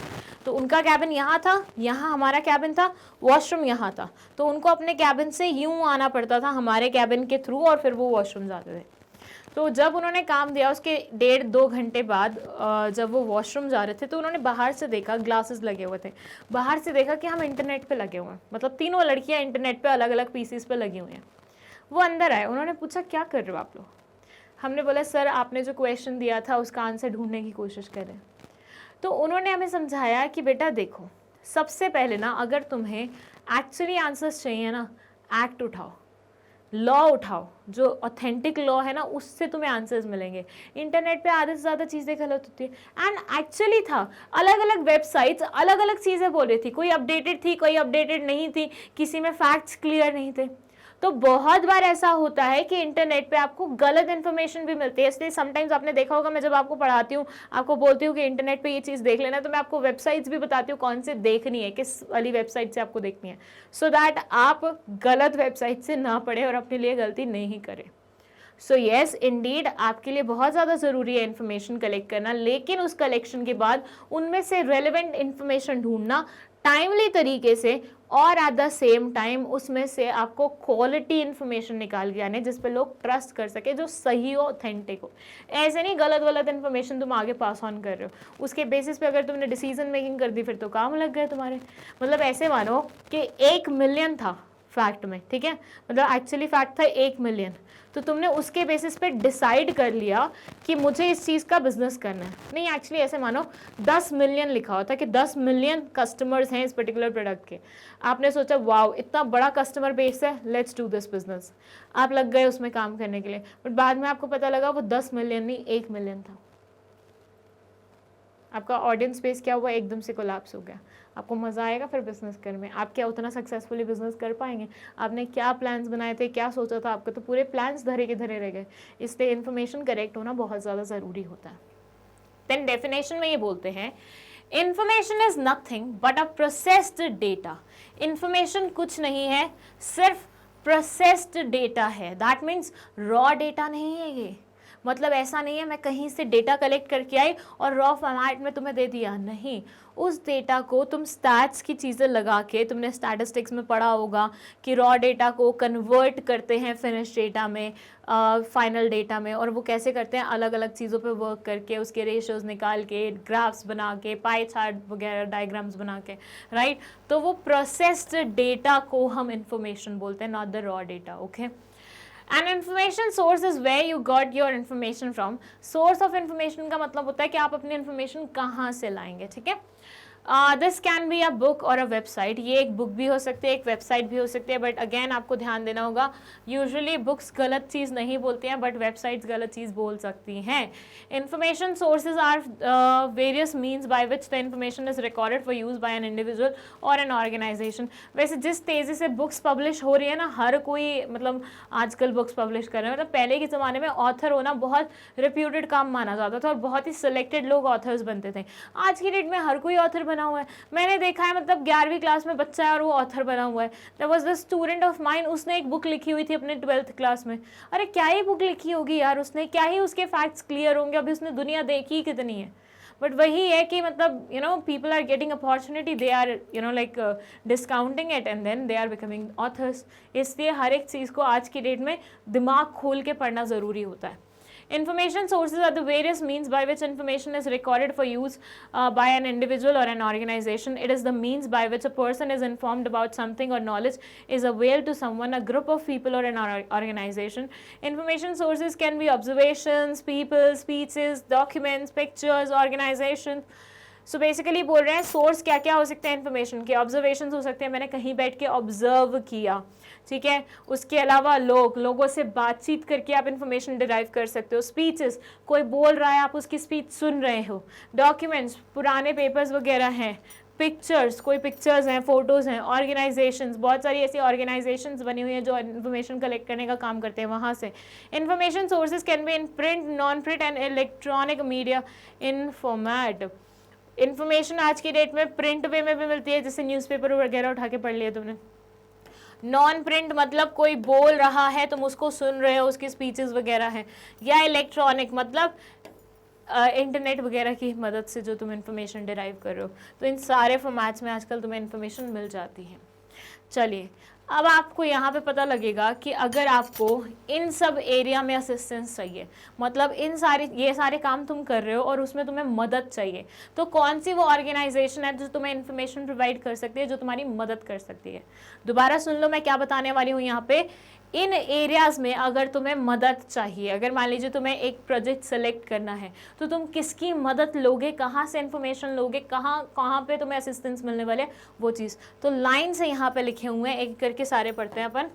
तो उनका कैबिन यहाँ था, यहाँ हमारा कैबिन था, वॉशरूम यहाँ था, तो उनको अपने कैबिन से यूं आना पड़ता था हमारे कैबिन के थ्रू, और फिर वो वॉशरूम जाते थे। तो जब उन्होंने काम दिया उसके 1.5-2 घंटे बाद जब वो वॉशरूम जा रहे थे तो उन्होंने बाहर से देखा, ग्लासेस लगे हुए थे, बाहर से देखा कि हम इंटरनेट पे लगे हुए हैं, मतलब तीनों लड़कियां इंटरनेट पे अलग अलग पीसीस पे लगी हुई हैं। वो अंदर आए, उन्होंने पूछा क्या कर रहे हो आप लोग। हमने बोला सर आपने जो क्वेश्चन दिया था उसका आंसर ढूंढने की कोशिश करें। तो उन्होंने हमें समझाया कि बेटा देखो, सबसे पहले ना अगर तुम्हें एक्चुअली आंसर्स चाहिए ना, एक्ट उठाओ, लॉ उठाओ, जो ऑथेंटिक लॉ है ना उससे तुम्हें आंसर्स मिलेंगे। इंटरनेट पे आधे से ज़्यादा चीज़ें गलत होती है। एंड एक्चुअली था, अलग अलग वेबसाइट्स अलग अलग चीज़ें बोल रही थी, कोई अपडेटेड थी, कोई अपडेटेड नहीं थी, किसी में फैक्ट्स क्लियर नहीं थे। तो बहुत बार ऐसा होता है कि इंटरनेट पे आपको गलत इन्फॉर्मेशन भी मिलती है, इसलिए समटाइम्स आपने देखा होगा मैं जब आपको पढ़ाती हूँ आपको बोलती हूँ कि इंटरनेट पे ये चीज़ देख लेना, तो मैं आपको वेबसाइट्स भी बताती हूँ कौन से देखनी है, किस वाली वेबसाइट से आपको देखनी है, सो दैट आप गलत वेबसाइट से ना पढ़े और अपने लिए गलती नहीं करें। सो येस इंडीड आपके लिए बहुत ज़्यादा ज़रूरी है इन्फॉर्मेशन कलेक्ट करना, लेकिन उस कलेक्शन के बाद उनमें से रेलेवेंट इन्फॉर्मेशन ढूंढना टाइमली तरीके से, और एट द सेम टाइम उसमें से आपको क्वालिटी इन्फॉर्मेशन निकाल के आने जिस पे लोग ट्रस्ट कर सके, जो सही हो, ऑथेंटिक हो। ऐसे नहीं गलत गलत इन्फॉर्मेशन तुम आगे पास ऑन कर रहे हो, उसके बेसिस पे अगर तुमने डिसीजन मेकिंग कर दी फिर तो काम लग गए तुम्हारे। मतलब ऐसे मानो कि 1 मिलियन था फैक्ट में, ठीक है, मतलब एक्चुअली फैक्ट था 1 मिलियन, तो तुमने उसके बेसिस पे डिसाइड कर लिया कि मुझे इस चीज़ का बिजनेस करना है। नहीं, एक्चुअली ऐसे मानो 10 मिलियन लिखा होता कि 10 मिलियन कस्टमर्स हैं इस पर्टिकुलर प्रोडक्ट के। आपने सोचा वाओ इतना बड़ा कस्टमर बेस है, लेट्स डू दिस बिजनेस, आप लग गए उसमें काम करने के लिए, बट बाद में आपको पता लगा वो 10 मिलियन नहीं 1 मिलियन था। आपका ऑडियंस बेस क्या हुआ, एकदम से कोलैप्स हो गया। आपको मज़ा आएगा फिर बिजनेस करने में, आप क्या उतना सक्सेसफुली बिजनेस कर पाएंगे? आपने क्या प्लान्स बनाए थे, क्या सोचा था, आपके तो पूरे प्लान्स धरे के धरे रह गए। इसलिए इन्फॉर्मेशन करेक्ट होना बहुत ज़्यादा ज़रूरी होता है। देन डेफिनेशन में ये बोलते हैं information is nothing but a processed data. Information कुछ नहीं है, सिर्फ प्रोसेस्ड डेटा है। दैट मीन्स रॉ डेटा नहीं है ये, मतलब ऐसा नहीं है मैं कहीं से डेटा कलेक्ट करके आई और रॉ फॉर्मेट में तुम्हें दे दिया, नहीं। उस डेटा को तुम स्टैट्स की चीज़ें लगा के, तुमने स्टैटिस्टिक्स में पढ़ा होगा कि रॉ डेटा को कन्वर्ट करते हैं फिनिश डेटा में, फाइनल डेटा में, और वो कैसे करते हैं, अलग अलग चीज़ों पे वर्क करके, उसके रेशियोज निकाल के, ग्राफ्स बना के, पाई चार्ट वगैरह डायग्राम्स बना के, राइट। तो वो प्रोसेस्ड डेटा को हम इंफॉर्मेशन बोलते हैं, not the raw data, okay. An information source is where you got your information from. Source of information का मतलब होता है कि आप अपनी information कहाँ से लाएंगे, ठीक है। This can be a book और अ वेबसाइट। ये एक बुक भी हो सकती है, एक वेबसाइट भी हो सकती है, बट अगेन आपको ध्यान देना होगा, यूजुअली बुक्स गलत चीज़ नहीं बोलती हैं बट वेबसाइट्स गलत चीज़ बोल सकती हैं। Information sources are various means by which the information is recorded for use by an individual और एन ऑर्गेनाइजेशन। वैसे जिस तेज़ी से बुक्स पब्लिश हो रही है ना, हर कोई मतलब आजकल बुक्स पब्लिश कर रहे हैं, मतलब पहले के ज़माने में ऑथर होना बहुत रिप्यूटेड काम माना जाता था और बहुत ही सिलेक्टेड लोग ऑथर्स बनते थे। आज की डेट में हर कोई ऑथर बना हुआ है, मैंने देखा है मतलब 11वीं क्लास में बच्चा है और वो ऑथर बना हुआ है। There was the student of mine, उसने एक बुक लिखी हुई थी अपने 12th क्लास में। अरे क्या ही बुक लिखी होगी यार उसने, क्या ही उसके फैक्ट्स क्लियर होंगे, अभी उसने दुनिया देखी कितनी है। बट वही है कि मतलब people are getting opportunity, they are like discounting it and then they are becoming authors. इसलिए हर एक चीज़ को आज की डेट में दिमाग खोल के पढ़ना ज़रूरी होता है। Information sources are the various means by which information is recorded for use by an individual or an organization. It is the means by which a person is informed about something or knowledge is available to someone, a group of people or an organization. Information sources can be observations, people, speeches, documents, pictures, organizations. So basically बोल रहे हैं source क्या क्या हो सकते हैं information के। Observation हो सकते हैं, मैंने कहीं बैठ के ऑब्जर्व किया, ठीक है। उसके अलावा लोगों से बातचीत करके आप इन्फॉर्मेशन डिराइव कर सकते हो। स्पीचेस, कोई बोल रहा है आप उसकी स्पीच सुन रहे हो। डॉक्यूमेंट्स, पुराने पेपर्स वगैरह हैं। पिक्चर्स, कोई पिक्चर्स हैं, फोटोज़ हैं। ऑर्गेनाइजेशंस, बहुत सारी ऐसी ऑर्गेनाइजेशंस बनी हुई हैं जो इन्फॉर्मेशन कलेक्ट करने का काम करते हैं, वहाँ से। Information sources can be in print, non print and electronic media in format. Information आज की डेट में प्रिंट वे में भी मिलती है, जैसे न्यूज़पेपर वगैरह उठा के पढ़ लिया तुमने। नॉन प्रिंट मतलब कोई बोल रहा है तुम उसको सुन रहे हो, उसकी स्पीचेस वगैरह हैं। या इलेक्ट्रॉनिक मतलब इंटरनेट वगैरह की मदद से जो तुम इन्फॉर्मेशन डिराइव कर रहे हो। तो इन सारे फॉर्मेट्स में आजकल तुम्हें इन्फॉर्मेशन मिल जाती है। चलिए, अब आपको यहाँ पे पता लगेगा कि अगर आपको इन सब एरिया में असिस्टेंस चाहिए, मतलब ये सारे काम तुम कर रहे हो और उसमें तुम्हें मदद चाहिए, तो कौन सी वो ऑर्गेनाइजेशन है जो तुम्हें इन्फॉर्मेशन प्रोवाइड कर सकती है, जो तुम्हारी मदद कर सकती है। दोबारा सुन लो मैं क्या बताने वाली हूँ यहाँ पे। इन एरियाज़ में अगर तुम्हें मदद चाहिए, अगर मान लीजिए तुम्हें एक प्रोजेक्ट सेलेक्ट करना है, तो तुम किसकी मदद लोगे, कहाँ से इन्फॉर्मेशन लोगे, कहाँ पे तुम्हें असिस्टेंस मिलने वाले, वो चीज़ तो लाइन से यहाँ पे लिखे हुए हैं, एक करके सारे पढ़ते हैं अपन।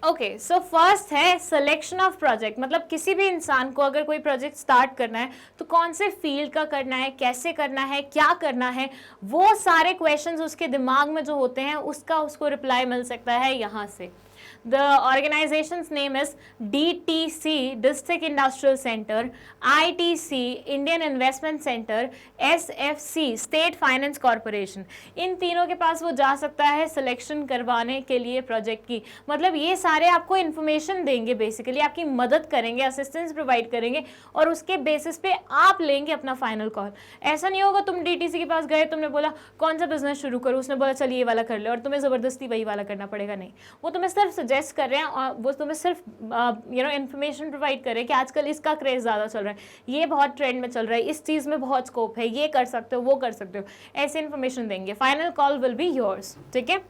ओके, सो फर्स्ट है सिलेक्शन ऑफ प्रोजेक्ट। मतलब किसी भी इंसान को अगर कोई प्रोजेक्ट स्टार्ट करना है तो कौन से फील्ड का करना है, कैसे करना है, क्या करना है, वो सारे क्वेश्चंस उसके दिमाग में जो होते हैं उसको रिप्लाई मिल सकता है यहाँ से। The organization's name is DTC, District Industrial Center, ITC, Indian Investment Center, SFC, State Finance Corporation। इन तीनों के पास वो जा सकता है सिलेक्शन करवाने के लिए प्रोजेक्ट की। मतलब ये सारे आपको इन्फॉर्मेशन देंगे, बेसिकली आपकी मदद करेंगे, असिस्टेंस प्रोवाइड करेंगे और उसके बेसिस पे आप लेंगे अपना फाइनल कॉल। ऐसा नहीं होगा तुम DTC के पास गए, तुमने बोला कौन सा बिजनेस शुरू करो, उसने बोला चलिए ये वाला कर ले और तुम्हें ज़बरदस्ती वही वाला करना पड़ेगा। नहीं, वो तुम्हें सिर्फ सजेस्ट कर रहे हैं और वो तुम्हें सिर्फ इन्फॉर्मेशन प्रोवाइड कर रहे हैं कि आजकल इसका क्रेज ज़्यादा चल रहा है, ये बहुत ट्रेंड में चल रहा है, इस चीज़ में बहुत स्कोप है, ये कर सकते हो, वो कर सकते हो, ऐसे इन्फॉर्मेशन देंगे। Final call will be yours, ठीक है।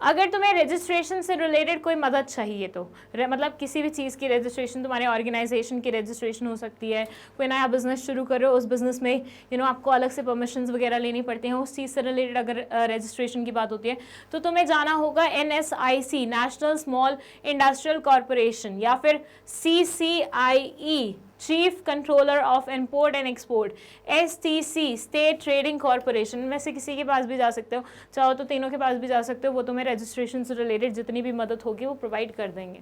अगर तुम्हें रजिस्ट्रेशन से रिलेटेड कोई मदद चाहिए तो मतलब किसी भी चीज़ की रजिस्ट्रेशन, तुम्हारे ऑर्गेनाइजेशन की रजिस्ट्रेशन हो सकती है, कोई नया बिजनेस शुरू कर रहे हो, उस बिजनेस में आपको अलग से परमिशंस वगैरह लेनी पड़ती हैं, उस चीज़ से रिलेटेड अगर रजिस्ट्रेशन की बात होती है तो तुम्हें जाना होगा NSIC, national small industrial corporation, या फिर CCIE, chief controller of import and export, STC, state trading corporation में से किसी के पास भी जा सकते हो, चाहो तो तीनों के पास भी जा सकते हो। वो तुम्हें रजिस्ट्रेशन से रिलेटेड जितनी भी मदद होगी वो प्रोवाइड कर देंगे।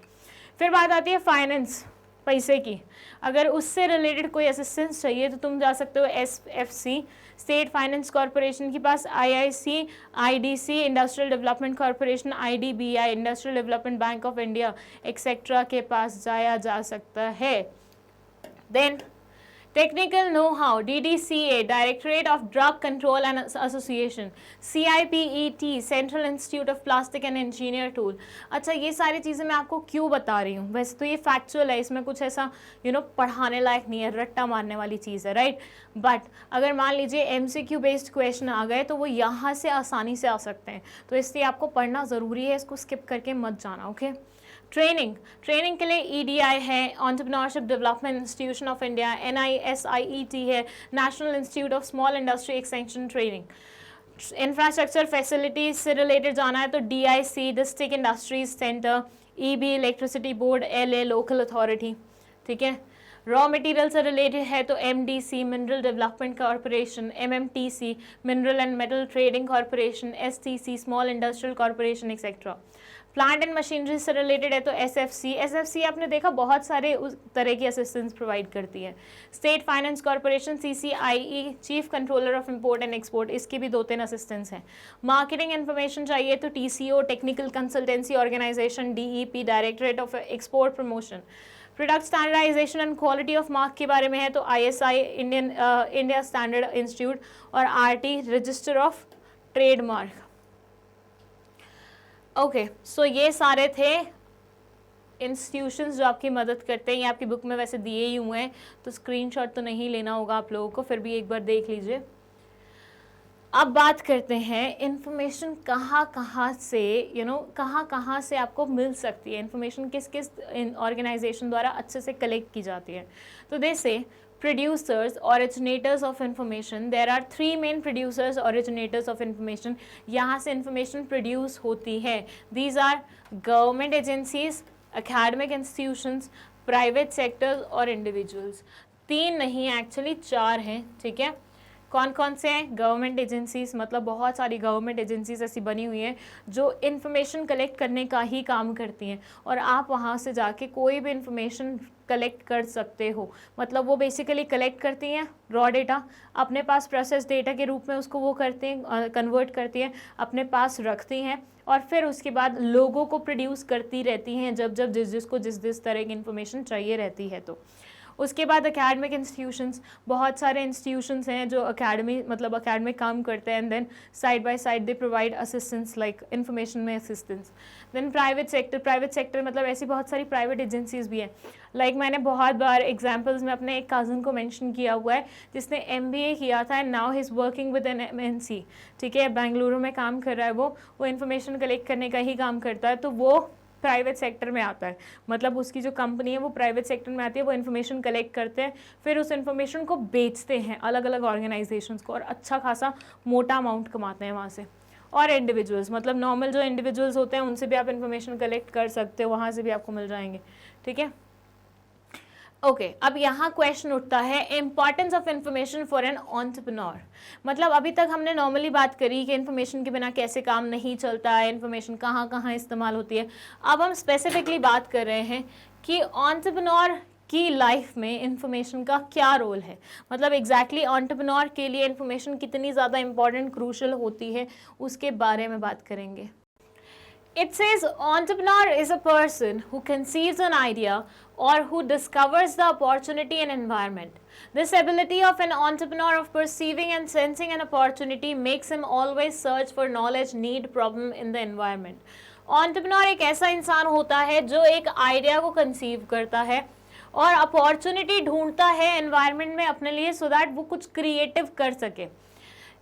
फिर बात आती है फाइनेंस, पैसे की। अगर उससे रिलेटेड कोई असिस्टेंस चाहिए तो तुम जा सकते हो SFC, स्टेट फाइनेंस कॉरपोरेशन के पास, IIC, IDC, industrial development corporation, IDBI, industrial development bank of India etcetera के पास जाया जा सकता है। Then technical know-how, DDCA, Directorate of Drug Control and Association, CIPET, Central Institute of Plastic and Engineer Tool। अच्छा, ये सारी चीज़ें मैं आपको क्यों बता रही हूँ, वैसे तो ये फैक्चुअल है, इसमें कुछ ऐसा पढ़ाने लायक नहीं है, रट्टा मारने वाली चीज़ है, राइट। बट अगर मान लीजिए MCQ बेस्ड क्वेश्चन आ गए तो वो यहाँ से आसानी से आ सकते हैं, तो इसलिए आपको पढ़ना ज़रूरी है, इसको स्किप करके मत जाना, ओके। ट्रेनिंग के लिए EDI है, entrepreneurship development institution of India, NISIET है, national institute of small industry extension training. Infrastructure facilities से रिलेटेड जाना है तो DIC, district industries centre, EB, electricity board, LA, local authority, ठीक है। रॉ मटेरियल से रिलेटेड है तो MDC, mineral development corporation, MMTC, mineral and metal trading corporation, STC, small industrial corporation etcetera. Plant and machinery से related है तो SFC आपने देखा बहुत सारे उस तरह की असिस्टेंस प्रोवाइड करती है। State finance corporation CCIE, chief controller of import and export, इसकी भी 2-3 असिस्टेंस हैं। मार्केटिंग इन्फॉर्मेशन चाहिए तो TCO, technical consultancy organisation, DEP, directorate of export promotion. Product standardisation and quality of mark के बारे में है तो आईएसआई, इंडिया स्टैंडर्ड इंस्टीट्यूट, और RT, register of trademark. Okay, so ये सारे थे इंस्टीट्यूशंस जो आपकी मदद करते हैं। ये आपकी बुक में वैसे दिए ही हुए हैं तो स्क्रीनशॉट तो नहीं लेना होगा आप लोगों को, फिर भी एक बार देख लीजिए। अब बात करते हैं इन्फॉर्मेशन कहाँ से कहाँ से आपको मिल सकती है, इन्फॉर्मेशन किस किस ऑर्गेनाइजेशन द्वारा अच्छे से कलेक्ट की जाती है। तो जैसे producers, originators of information, there are 3 main producers, originators of information, यहाँ से information produce होती है। These are government agencies, academic institutions, private sectors और individuals। 3 नहीं एक्चुअली 4 हैं, ठीक है। कौन कौन से हैं? गवर्नमेंट एजेंसीज, मतलब बहुत सारी गवर्नमेंट एजेंसीज ऐसी बनी हुई हैं जो इन्फॉर्मेशन कलेक्ट करने का ही काम करती हैं और आप वहाँ से जाके कोई भी इन्फॉर्मेशन कलेक्ट कर सकते हो। मतलब वो बेसिकली कलेक्ट करती हैं रॉ डेटा, अपने पास प्रोसेस डेटा के रूप में उसको वो करते हैं, कन्वर्ट करती हैं, अपने पास रखती हैं और फिर उसके बाद लोगों को प्रोड्यूस करती रहती हैं जब जब जिसको जिस तरह की इन्फॉर्मेशन चाहिए रहती है। तो उसके बाद एकेडमिक इंस्टीट्यूशंस, बहुत सारे इंस्टीट्यूशंस हैं जो एकेडमिक काम करते हैं and then side by side they provide assistance like information में असिस्टेंस। देन प्राइवेट सेक्टर मतलब ऐसी बहुत सारी प्राइवेट एजेंसीज भी हैं। लाइक मैंने बहुत बार एग्जाम्पल्स में अपने एक कज़न को मेंशन किया हुआ है जिसने MBA किया था and now he is working with an MNC, ठीक है, बेंगलुरु में काम कर रहा है। वो इन्फॉर्मेशन कलेक्ट करने का ही काम करता है, तो वो प्राइवेट सेक्टर में आता है। मतलब उसकी जो कंपनी है वो प्राइवेट सेक्टर में आती है, वो इन्फॉर्मेशन कलेक्ट करते हैं, फिर उस इन्फॉर्मेशन को बेचते हैं अलग अलग ऑर्गेनाइजेशंस को और अच्छा खासा मोटा अमाउंट कमाते हैं वहाँ से। और इंडिविजुअल्स, मतलब नॉर्मल जो इंडिविजुअल्स होते हैं उनसे भी आप इन्फॉर्मेशन कलेक्ट कर सकते हो, वहाँ से भी आपको मिल जाएंगे, ठीक है। ओके, अब यहाँ क्वेश्चन उठता है importance of information for an entrepreneur. मतलब अभी तक हमने नॉर्मली बात करी कि इन्फॉर्मेशन के बिना कैसे काम नहीं चलता है, इन्फॉर्मेशन कहाँ कहाँ इस्तेमाल होती है। अब हम स्पेसिफिकली बात कर रहे हैं कि एंटरप्रेन्योर की लाइफ में इन्फॉर्मेशन का क्या रोल है। मतलब एग्जैक्टली एंटरप्रेन्योर के लिए इन्फॉर्मेशन कितनी ज़्यादा इंपॉर्टेंट क्रूशल होती है उसके बारे में बात करेंगे। It says entrepreneur is a person who conceives an idea or who discovers the opportunity in environment. This ability of an entrepreneur of perceiving and sensing an opportunity makes him always search for knowledge, need, problem in the environment. Entrepreneur एक ऐसा इंसान होता है जो एक idea को conceive करता है और अपॉर्चुनिटी ढूंढता है एनवायरनमेंट में अपने लिए so that वो कुछ क्रिएटिव कर सके।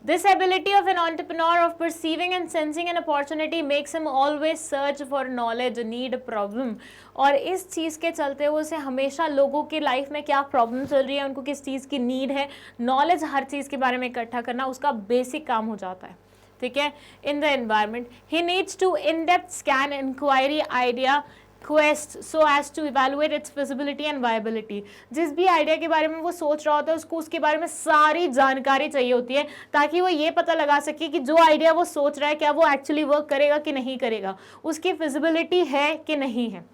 This ability of an entrepreneur of perceiving and sensing an opportunity makes him always search for knowledge, need, problem. और इस चीज़ के चलते हुए उसे हमेशा लोगों की लाइफ में क्या प्रॉब्लम चल रही है, उनको किस चीज़ की नीड है, नॉलेज हर चीज़ के बारे में इकट्ठा करना उसका बेसिक काम हो जाता है, ठीक है। In the environment he needs to in depth scan inquiry idea quest so as to evaluate its feasibility and viability। जिस भी आइडिया के बारे में वो सोच रहा होता है उसको उसके बारे में सारी जानकारी चाहिए होती है ताकि वो ये पता लगा सके कि जो आइडिया वो सोच रहा है क्या वो एक्चुअली वर्क करेगा कि नहीं करेगा, उसकी फिजिबिलिटी है कि नहीं है।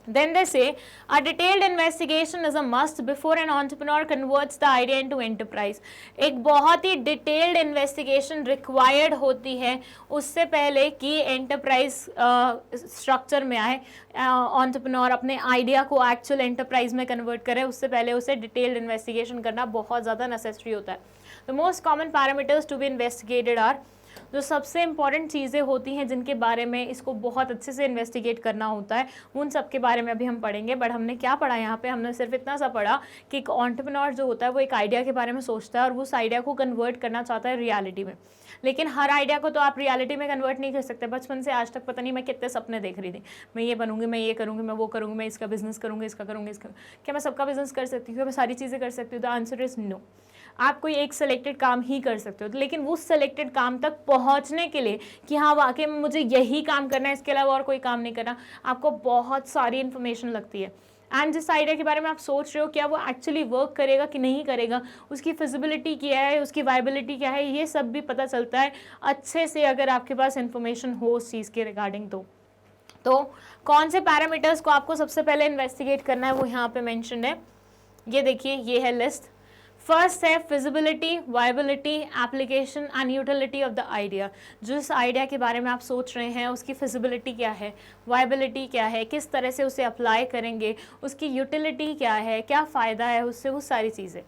Then they say a detailed investigation is a must before an entrepreneur converts the idea into enterprise। एक बहुत ही डिटेल्ड इन्वेस्टिगेशन रिक्वायर्ड होती है उससे पहले कि एंटरप्राइज स्ट्रक्चर में आए, एंटरप्रेन्योर अपने आइडिया को एक्चुअल एंटरप्राइज में कन्वर्ट करे, उससे पहले उसे डिटेल्ड इन्वेस्टिगेशन करना बहुत ज़्यादा नेसेसरी होता है। The most common parameters to be investigated are, जो सबसे इंपॉर्टेंट चीज़ें होती हैं जिनके बारे में इसको बहुत अच्छे से इन्वेस्टिगेट करना होता है, उन सब के बारे में अभी हम पढ़ेंगे। बट हमने क्या पढ़ा यहाँ पे, हमने सिर्फ इतना सा पढ़ा कि एक एंटरप्रेन्योर जो होता है वो एक आइडिया के बारे में सोचता है और वो उस आइडिया को कन्वर्ट करना चाहता है रियलिटी में। लेकिन हर आइडिया को तो आप रियलिटी में कन्वर्ट नहीं कर सकते। बचपन से आज तक पता नहीं मैं कितने सपने देख रही थी, मैं ये बनूंगी, मैं ये करूँगी, मैं वो करूँगी, मैं इसका बिजनेस करूँगी, इसका करूँगी, इसका। क्या मैं सबका बिजनेस कर सकती हूँ? क्या मैं सारी चीज़ें कर सकती हूँ? The answer is no. आप कोई एक सेलेक्टेड काम ही कर सकते हो, लेकिन उस सेलेक्टेड काम तक पहुंचने के लिए कि हाँ वाकई में मुझे यही काम करना है, इसके अलावा और कोई काम नहीं करना, आपको बहुत सारी इन्फॉर्मेशन लगती है। एंड जिस आइडिया के बारे में आप सोच रहे हो क्या वो एक्चुअली वर्क करेगा कि नहीं करेगा, उसकी फिजिबिलिटी क्या है, उसकी वायबिलिटी क्या है, ये सब भी पता चलता है अच्छे से अगर आपके पास इन्फॉर्मेशन हो उस चीज़ के रिगार्डिंग। तो तो कौन से पैरामीटर्स को आपको सबसे पहले इन्वेस्टिगेट करना है वो यहाँ पे मेंशन है। ये देखिए, ये है लिस्ट। फर्स्ट है feasibility, viability, application and utility of the idea. जिस आइडिया के बारे में आप सोच रहे हैं उसकी फिजिबिलिटी क्या है, वायबिलिटी क्या है, किस तरह से उसे अप्लाई करेंगे, उसकी यूटिलिटी क्या है, क्या फ़ायदा है उससे, वो सारी चीज़ें।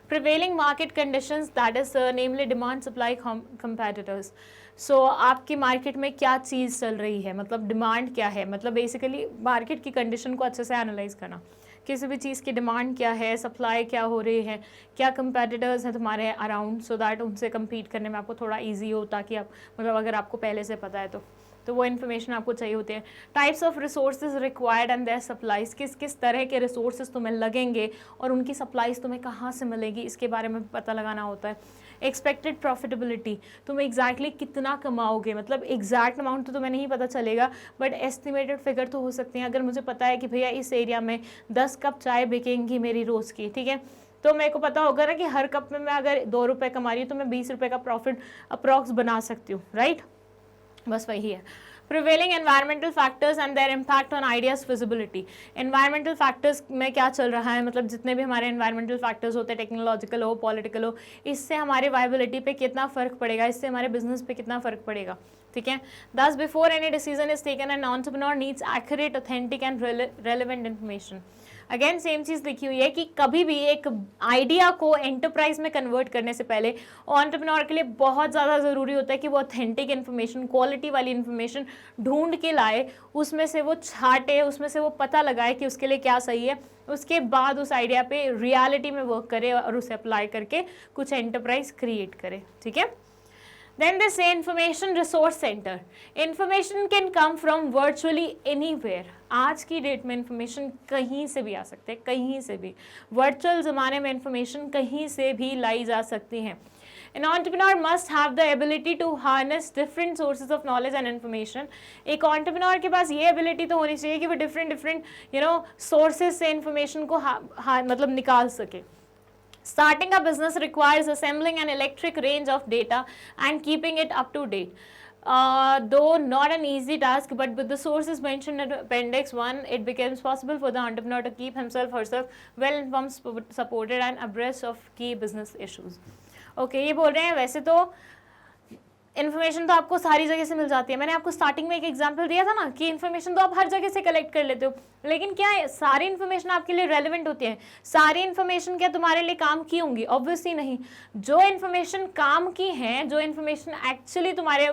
Prevailing market conditions, that is namely demand supply competitors. So आपकी मार्केट में क्या चीज़ चल रही है, मतलब डिमांड क्या है, मतलब बेसिकली मार्केट की कंडीशन को अच्छे से एनालाइज करना। किसी भी चीज़ की डिमांड क्या है, सप्लाई क्या हो रही है, क्या कंपेटिटर्स हैं तुम्हारे अराउंड, सो दैट उनसे कम्पीट करने में आपको थोड़ा ईजी हो, ताकि आप मतलब अगर आपको पहले से पता है तो वो इन्फॉर्मेशन आपको चाहिए होती है। Types of resources required and their supplies, किस किस तरह के रिसोर्सेज तुम्हें लगेंगे और उनकी सप्लाईज तुम्हें कहाँ से मिलेगी, इसके बारे में पता लगाना होता है। एक्सपेक्टेड प्रॉफिटेबिलिटी, तुम एग्जैक्टली कितना कमाओगे, मतलब एग्जैक्ट अमाउंट तो तुम्हें नहीं पता चलेगा, बट एस्टिमेटेड फिगर तो हो सकते हैं। अगर मुझे पता है कि भैया इस एरिया में 10 कप चाय बिकेंगी मेरी रोज़ की, ठीक है, तो मेरे को पता होगा ना कि हर कप में मैं अगर 2 रुपये कमा रही हूँ तो मैं 20 रुपये का प्रॉफिट अप्रॉक्स बना सकती हूँ, राइट। बस वही है। Prevailing environmental factors and there impact on ideas feasibility. Environmental factors में क्या चल रहा है, मतलब जितने भी हमारे एनवायरमेंटल फैक्टर्स होते हैं, टेक्नोलॉजिकल हो, पॉलिटिकल हो, इससे हमारे वायबिलिटी पे कितना फ़र्क पड़ेगा, इससे हमारे बिजनेस पे कितना फ़र्क पड़ेगा, ठीक है। Thus before any decision is taken an entrepreneur needs accurate, authentic and relevant information. Again same चीज़ लिखी हुई है कि कभी भी एक आइडिया को एंटरप्राइज में कन्वर्ट करने से पहले एंटरप्रेन्योर के लिए बहुत ज़्यादा ज़रूरी होता है कि वो ऑथेंटिक इन्फॉर्मेशन, क्वालिटी वाली इन्फॉर्मेशन ढूंढ के लाए, उसमें से वो छाटे, उसमें से वो पता लगाए कि उसके लिए क्या सही है, उसके बाद उस आइडिया पे रियलिटी में वर्क करे और उसे अप्लाई करके कुछ एंटरप्राइज क्रिएट करे, ठीक है। Then they say information resource center. Information can come from virtually anywhere. आज की डेट में इंफॉर्मेशन कहीं से भी आ सकते हैं, कहीं से भी। वर्चुअल ज़माने में इंफॉर्मेशन कहीं से भी लाई जा सकती है। An entrepreneur must have the ability to harness different sources of knowledge and information. एक entrepreneur के पास ये ability तो होनी चाहिए कि वो different sources से information को मतलब निकाल सके। Starting a business requires assembling an electric range of data and keeping it up to date. Though not an easy task, but with the sources mentioned in Appendix 1, it becomes possible for the entrepreneur to keep himself herself well informed, supported and abreast of key business issues. Okay, ये बोल रहे हैं वैसे तो information तो आपको सारी जगह से मिल जाती है। मैंने आपको स्टार्टिंग में एक एग्जांपल दिया था ना कि इन्फॉर्मेशन तो आप हर जगह से कलेक्ट कर लेते हो, लेकिन क्या है सारी इन्फॉर्मेशन आपके लिए रेलेवेंट होती है? सारी इन्फॉर्मेशन क्या तुम्हारे लिए काम की होंगी? ऑब्वियसली नहीं। जो इन्फॉर्मेशन काम की है, जो इन्फॉर्मेशन एक्चुअली तुम्हारे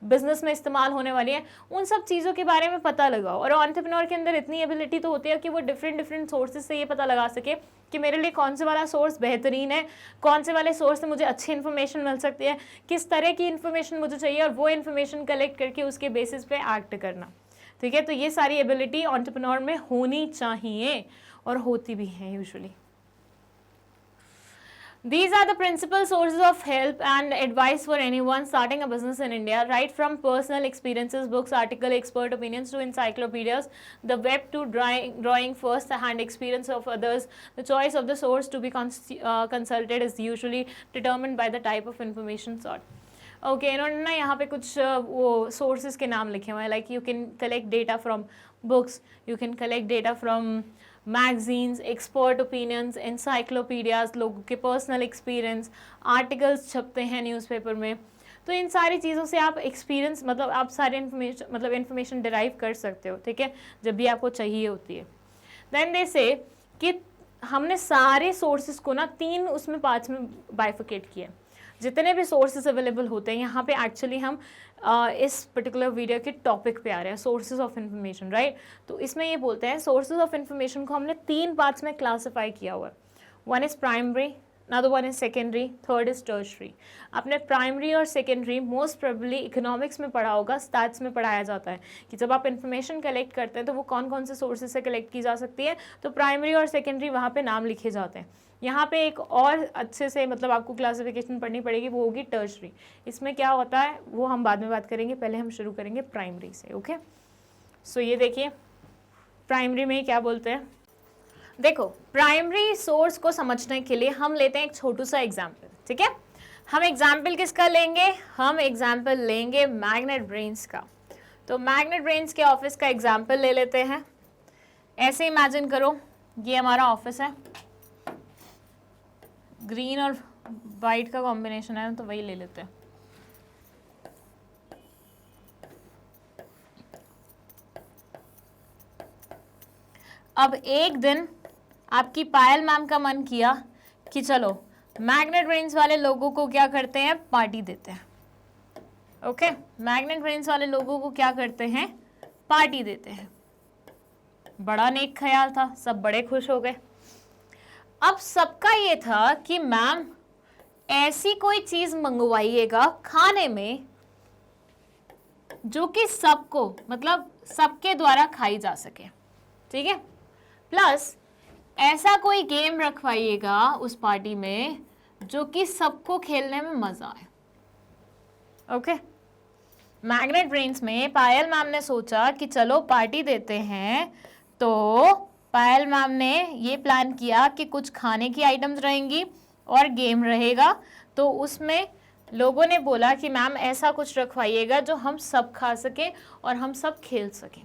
बिजनेस में इस्तेमाल होने वाली है, उन सब चीज़ों के बारे में पता लगाओ। और एंटरप्रेन्योर के अंदर इतनी एबिलिटी तो होती है कि वो डिफरेंट सोर्सेज से ये पता लगा सके कि मेरे लिए कौन से वाला सोर्स बेहतरीन है, कौन से वाले सोर्स से मुझे अच्छी इन्फॉर्मेशन मिल सकती है, किस तरह की इन्फॉर्मेशन मुझे चाहिए, और वो इन्फॉर्मेशन कलेक्ट करके उसके बेसिस पे एक्ट करना, ठीक है। तो ये सारी एबिलिटी एंटरप्रेन्योर में होनी चाहिए और होती भी है usually. These are the principal sources of help and advice for anyone starting a business in India, right from personal experiences, books, articles, expert opinions to encyclopedias, the web to drawing first-hand experience of others. The choice of the source to be consulted is usually determined by the type of information sought. Okay, इन्होंने ना यहाँ पे कुछ वो sources के नाम लिखे हुए हैं, like you can collect data from books, you can collect data from magazines, expert opinions, encyclopaedias, लोगों के पर्सनल एक्सपीरियंस, आर्टिकल्स छपते हैं न्यूज़पेपर में। तो इन सारी चीज़ों से आप एक्सपीरियंस मतलब आप सारे इन्फॉर्मेशन डिराइव कर सकते हो, ठीक है, जब भी आपको चाहिए होती है। देन दे से कि हमने सारे सोर्सेज को ना 3 उसमें पार्ट्स में बाइफिकेट किया। जितने भी सोर्सेज अवेलेबल होते हैं यहाँ पे एक्चुअली हम इस पर्टिकुलर वीडियो के टॉपिक पे आ रहे हैं, सोर्सेज ऑफ इन्फॉर्मेशन, राइट। तो इसमें ये बोलते हैं सोर्सेज ऑफ इन्फॉर्मेशन को हमने 3 पार्ट्स में क्लासिफाई किया हुआ है। One is primary, another one is secondary, third is tertiary. आपने प्राइमरी और सेकेंडरी मोस्ट प्रोबेबली इकोनॉमिक्स में पढ़ा होगा, स्टैट्स में पढ़ाया जाता है कि जब आप इन्फॉर्मेशन कलेक्ट करते हैं तो वो कौन कौन से सोर्सेज से कलेक्ट की जा सकती है। तो प्राइमरी और सेकेंडरी वहाँ पे नाम लिखे जाते हैं। यहाँ पे एक और अच्छे से मतलब आपको क्लासिफिकेशन पढ़नी पड़ेगी, वो होगी टर्शरी। इसमें क्या होता है वो हम बाद में बात करेंगे, पहले हम शुरू करेंगे प्राइमरी से। ओके, सो ये देखिए प्राइमरी में क्या बोलते हैं। देखो प्राइमरी सोर्स को समझने के लिए हम लेते हैं एक छोटू सा एग्जाम्पल, ठीक है। हम एग्जाम्पल किसका लेंगे? हम एग्जाम्पल लेंगे मैग्नेट ब्रेन्स का। तो मैग्नेट ब्रेन्स के ऑफिस का एग्जाम्पल ले लेते हैं। ऐसे इमेजिन करो, ये हमारा ऑफिस है, ग्रीन और वाइट का कॉम्बिनेशन है तो वही ले लेते हैं। अब एक दिन आपकी पायल मैम का मन किया कि चलो मैग्नेट ब्रेन्स वाले लोगों को क्या करते हैं, पार्टी देते हैं। ओके, मैग्नेट ब्रेन्स वाले लोगों को क्या करते हैं, पार्टी देते हैं। बड़ा नेक ख्याल था, सब बड़े खुश हो गए। अब सबका ये था कि मैम ऐसी कोई चीज मंगवाइएगा खाने में जो कि सबको, मतलब सबके द्वारा खाई जा सके, ठीक है। प्लस ऐसा कोई गेम रखवाइएगा उस पार्टी में जो कि सबको खेलने में मजा आए। ओके, मैग्नेट ब्रेन्स में पायल मैम ने सोचा कि चलो पार्टी देते हैं, तो पायल मैम ने ये प्लान किया कि कुछ खाने की आइटम्स रहेंगी और गेम रहेगा। तो उसमें लोगों ने बोला कि मैम ऐसा कुछ रखवाइएगा जो हम सब खा सकें और हम सब खेल सकें।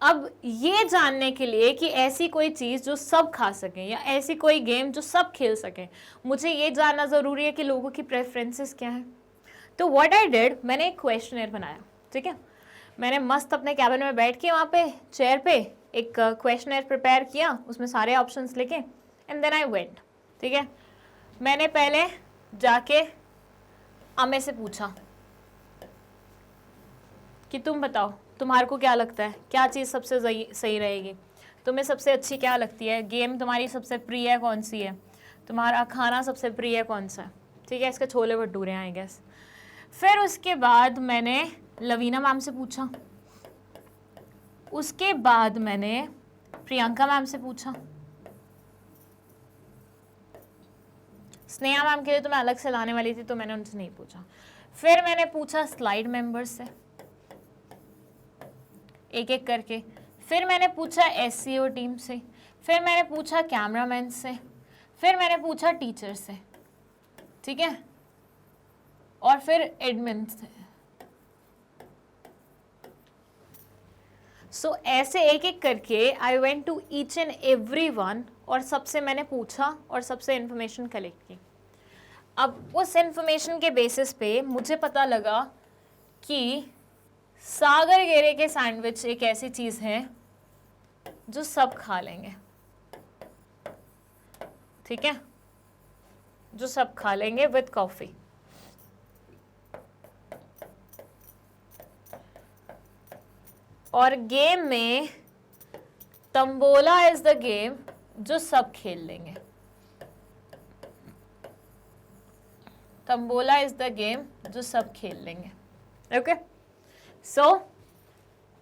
अब ये जानने के लिए कि ऐसी कोई चीज़ जो सब खा सकें या ऐसी कोई गेम जो सब खेल सकें, मुझे ये जानना ज़रूरी है कि लोगों की प्रेफरेंसेस क्या हैं। तो व्हाट आई डिड, मैंने एक क्वेश्चनर बनाया, ठीक है। मैंने मस्त अपने कैबिन में बैठ के वहाँ पे चेयर पे एक क्वेश्चनर प्रिपेयर किया, उसमें सारे ऑप्शंस लिखे, एंड देन आई वेंट, ठीक है। मैंने पहले जाके अमे से पूछा कि तुम बताओ तुम्हारे को क्या लगता है, क्या चीज़ सबसे सही रहेगी, तुम्हें सबसे अच्छी क्या लगती है, गेम तुम्हारी सबसे प्रिय कौन सी है, तुम्हारा खाना सबसे प्रिय कौन सा है, ठीक है। इसके छोले भटूरे हैं आई गेस। फिर उसके बाद मैंने लवीना मैम से पूछा, उसके बाद मैंने प्रियंका मैम से पूछा, स्नेहा मैम के लिए तो मैं अलग से लाने वाली थी तो मैंने उनसे नहीं पूछा। फिर मैंने पूछा स्लाइड मेंबर्स से एक एक करके, फिर मैंने पूछा एससीओ टीम से, फिर मैंने पूछा कैमरामैन से, फिर मैंने पूछा टीचर से, ठीक है, और फिर एडमिन से। सो ऐसे एक एक करके I went to each and every one और सबसे मैंने पूछा और सबसे इन्फॉर्मेशन कलेक्ट की। अब उस इन्फॉर्मेशन के बेसिस पे मुझे पता लगा कि सागर गेरे के सैंडविच एक ऐसी चीज़ है जो सब खा लेंगे, ठीक है, जो सब खा लेंगे विद कॉफ़ी। और गेम में तंबोला इज द गेम जो सब खेल लेंगे। तंबोला इज द गेम जो सब खेल लेंगे। ओके, सो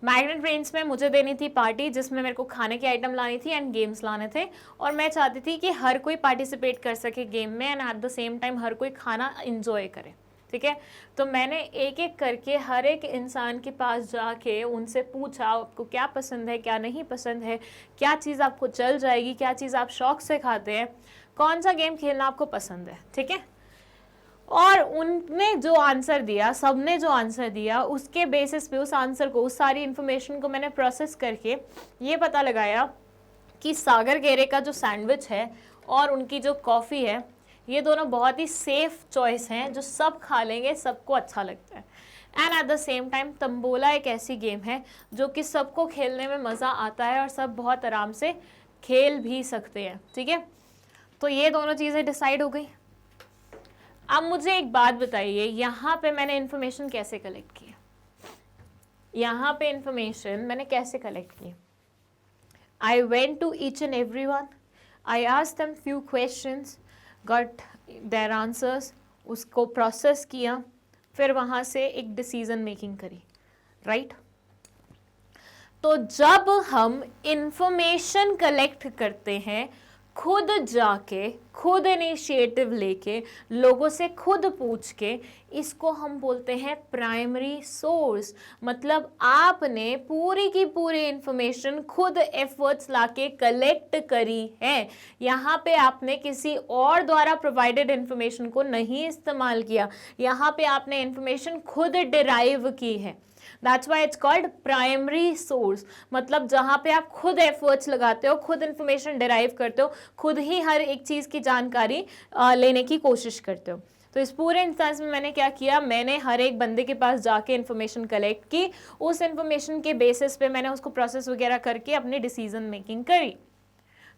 मैग्नेट ब्रेन्स में मुझे देनी थी पार्टी जिसमें मेरे को खाने की आइटम लानी थी एंड गेम्स लाने थे, और मैं चाहती थी कि हर कोई पार्टिसिपेट कर सके गेम में and at the same time हर कोई खाना इंजॉय करे, ठीक है। तो मैंने एक एक करके हर एक इंसान के पास जाके उनसे पूछा आपको क्या पसंद है, क्या नहीं पसंद है, क्या चीज़ आपको चल जाएगी, क्या चीज़ आप शौक से खाते हैं, कौन सा गेम खेलना आपको पसंद है, ठीक है। और उनने जो आंसर दिया, सबने जो आंसर दिया, उसके बेसिस पे उस आंसर को, उस सारी इन्फॉर्मेशन को मैंने प्रोसेस करके ये पता लगाया कि सागर गेरे का जो सैंडविच है और उनकी जो कॉफ़ी है, ये दोनों बहुत ही सेफ चॉइस हैं जो सब खा लेंगे, सबको अच्छा लगता है। And at the same time tambola एक ऐसी गेम है जो कि सबको खेलने में मज़ा आता है और सब बहुत आराम से खेल भी सकते हैं, ठीक है। तो ये दोनों चीज़ें डिसाइड हो गई। अब मुझे एक बात बताइए, यहाँ पे मैंने इन्फॉर्मेशन कैसे कलेक्ट की? यहाँ पे इन्फॉर्मेशन मैंने कैसे कलेक्ट की? I went to each and every one, I asked them few questions, got their answers, उसको प्रोसेस किया, फिर वहाँ से एक डिसीजन मेकिंग करी, राइट? तो जब हम इंफॉर्मेशन कलेक्ट करते हैं, खुद जाके, खुद इनिशिएटिव लेके, लोगों से खुद पूछ के, इसको हम बोलते हैं प्राइमरी सोर्स। मतलब आपने पूरी की पूरी इंफॉर्मेशन खुद एफर्ट्स लाके कलेक्ट करी है। यहाँ पे आपने किसी और द्वारा प्रोवाइडेड इंफॉर्मेशन को नहीं इस्तेमाल किया, यहाँ पे आपने इंफॉर्मेशन खुद डिराइव की है। That's why it's called primary source, मतलब जहां पे आप खुद एफर्ट्स लगाते हो, खुद इंफॉर्मेशन डिराइव करते हो, खुद ही हर एक चीज की जानकारी लेने की कोशिश करते हो। तो इस पूरे इंस्टेंस में मैंने क्या किया, मैंने हर एक बंदे के पास जाके इन्फॉर्मेशन कलेक्ट की, उस इन्फॉर्मेशन के बेसिस पे मैंने उसको प्रोसेस वगैरह करके अपनी डिसीजन मेकिंग करी।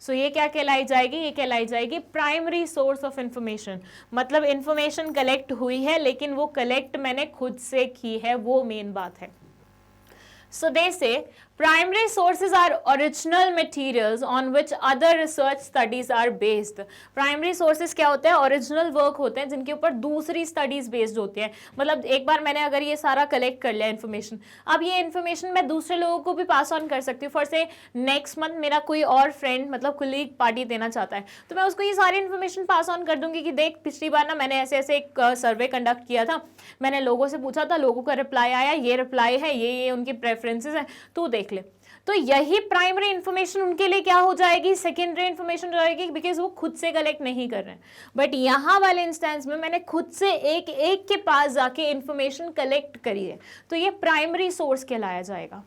सो ये क्या कहलाई जाएगी, ये कहलाई जाएगी प्राइमरी सोर्स ऑफ इंफॉर्मेशन, मतलब इंफॉर्मेशन कलेक्ट हुई है लेकिन वो कलेक्ट मैंने खुद से की है, वो मेन बात है। So they say primary sources are original materials on which other research studies are based. Primary sources क्या होते हैं, ओरिजिनल वर्क होते हैं जिनके ऊपर दूसरी स्टडीज बेस्ड होती हैं। मतलब एक बार मैंने अगर ये सारा कलेक्ट कर लिया इन्फॉर्मेशन, अब ये इन्फॉर्मेशन मैं दूसरे लोगों को भी पास ऑन कर सकती हूँ। फॉर से नेक्स्ट मंथ मेरा कोई और फ्रेंड मतलब कुलीग पार्टी देना चाहता है, तो मैं उसको ये सारी इन्फॉर्मेशन पास ऑन कर दूंगी कि देख पिछली बार ना मैंने ऐसे ऐसे एक सर्वे कंडक्ट किया था, मैंने लोगों से पूछा था, लोगों का रिप्लाई आया, ये रिप्लाई है, ये उनकी प्रेफरेंसेस है, तू देख ले। तो यही प्राइमरी इंफॉर्मेशन उनके लिए क्या हो जाएगी, सेकेंडरी इंफॉर्मेशन हो जाएगी, बिकॉज वो खुद से कलेक्ट नहीं कर रहे हैं। बट यहाँ वाले इंस्टेंस में मैंने खुद से एक एक के पास जाके इंफॉर्मेशन कलेक्ट करी है, तो ये प्राइमरी सोर्स कहलाया जाएगा।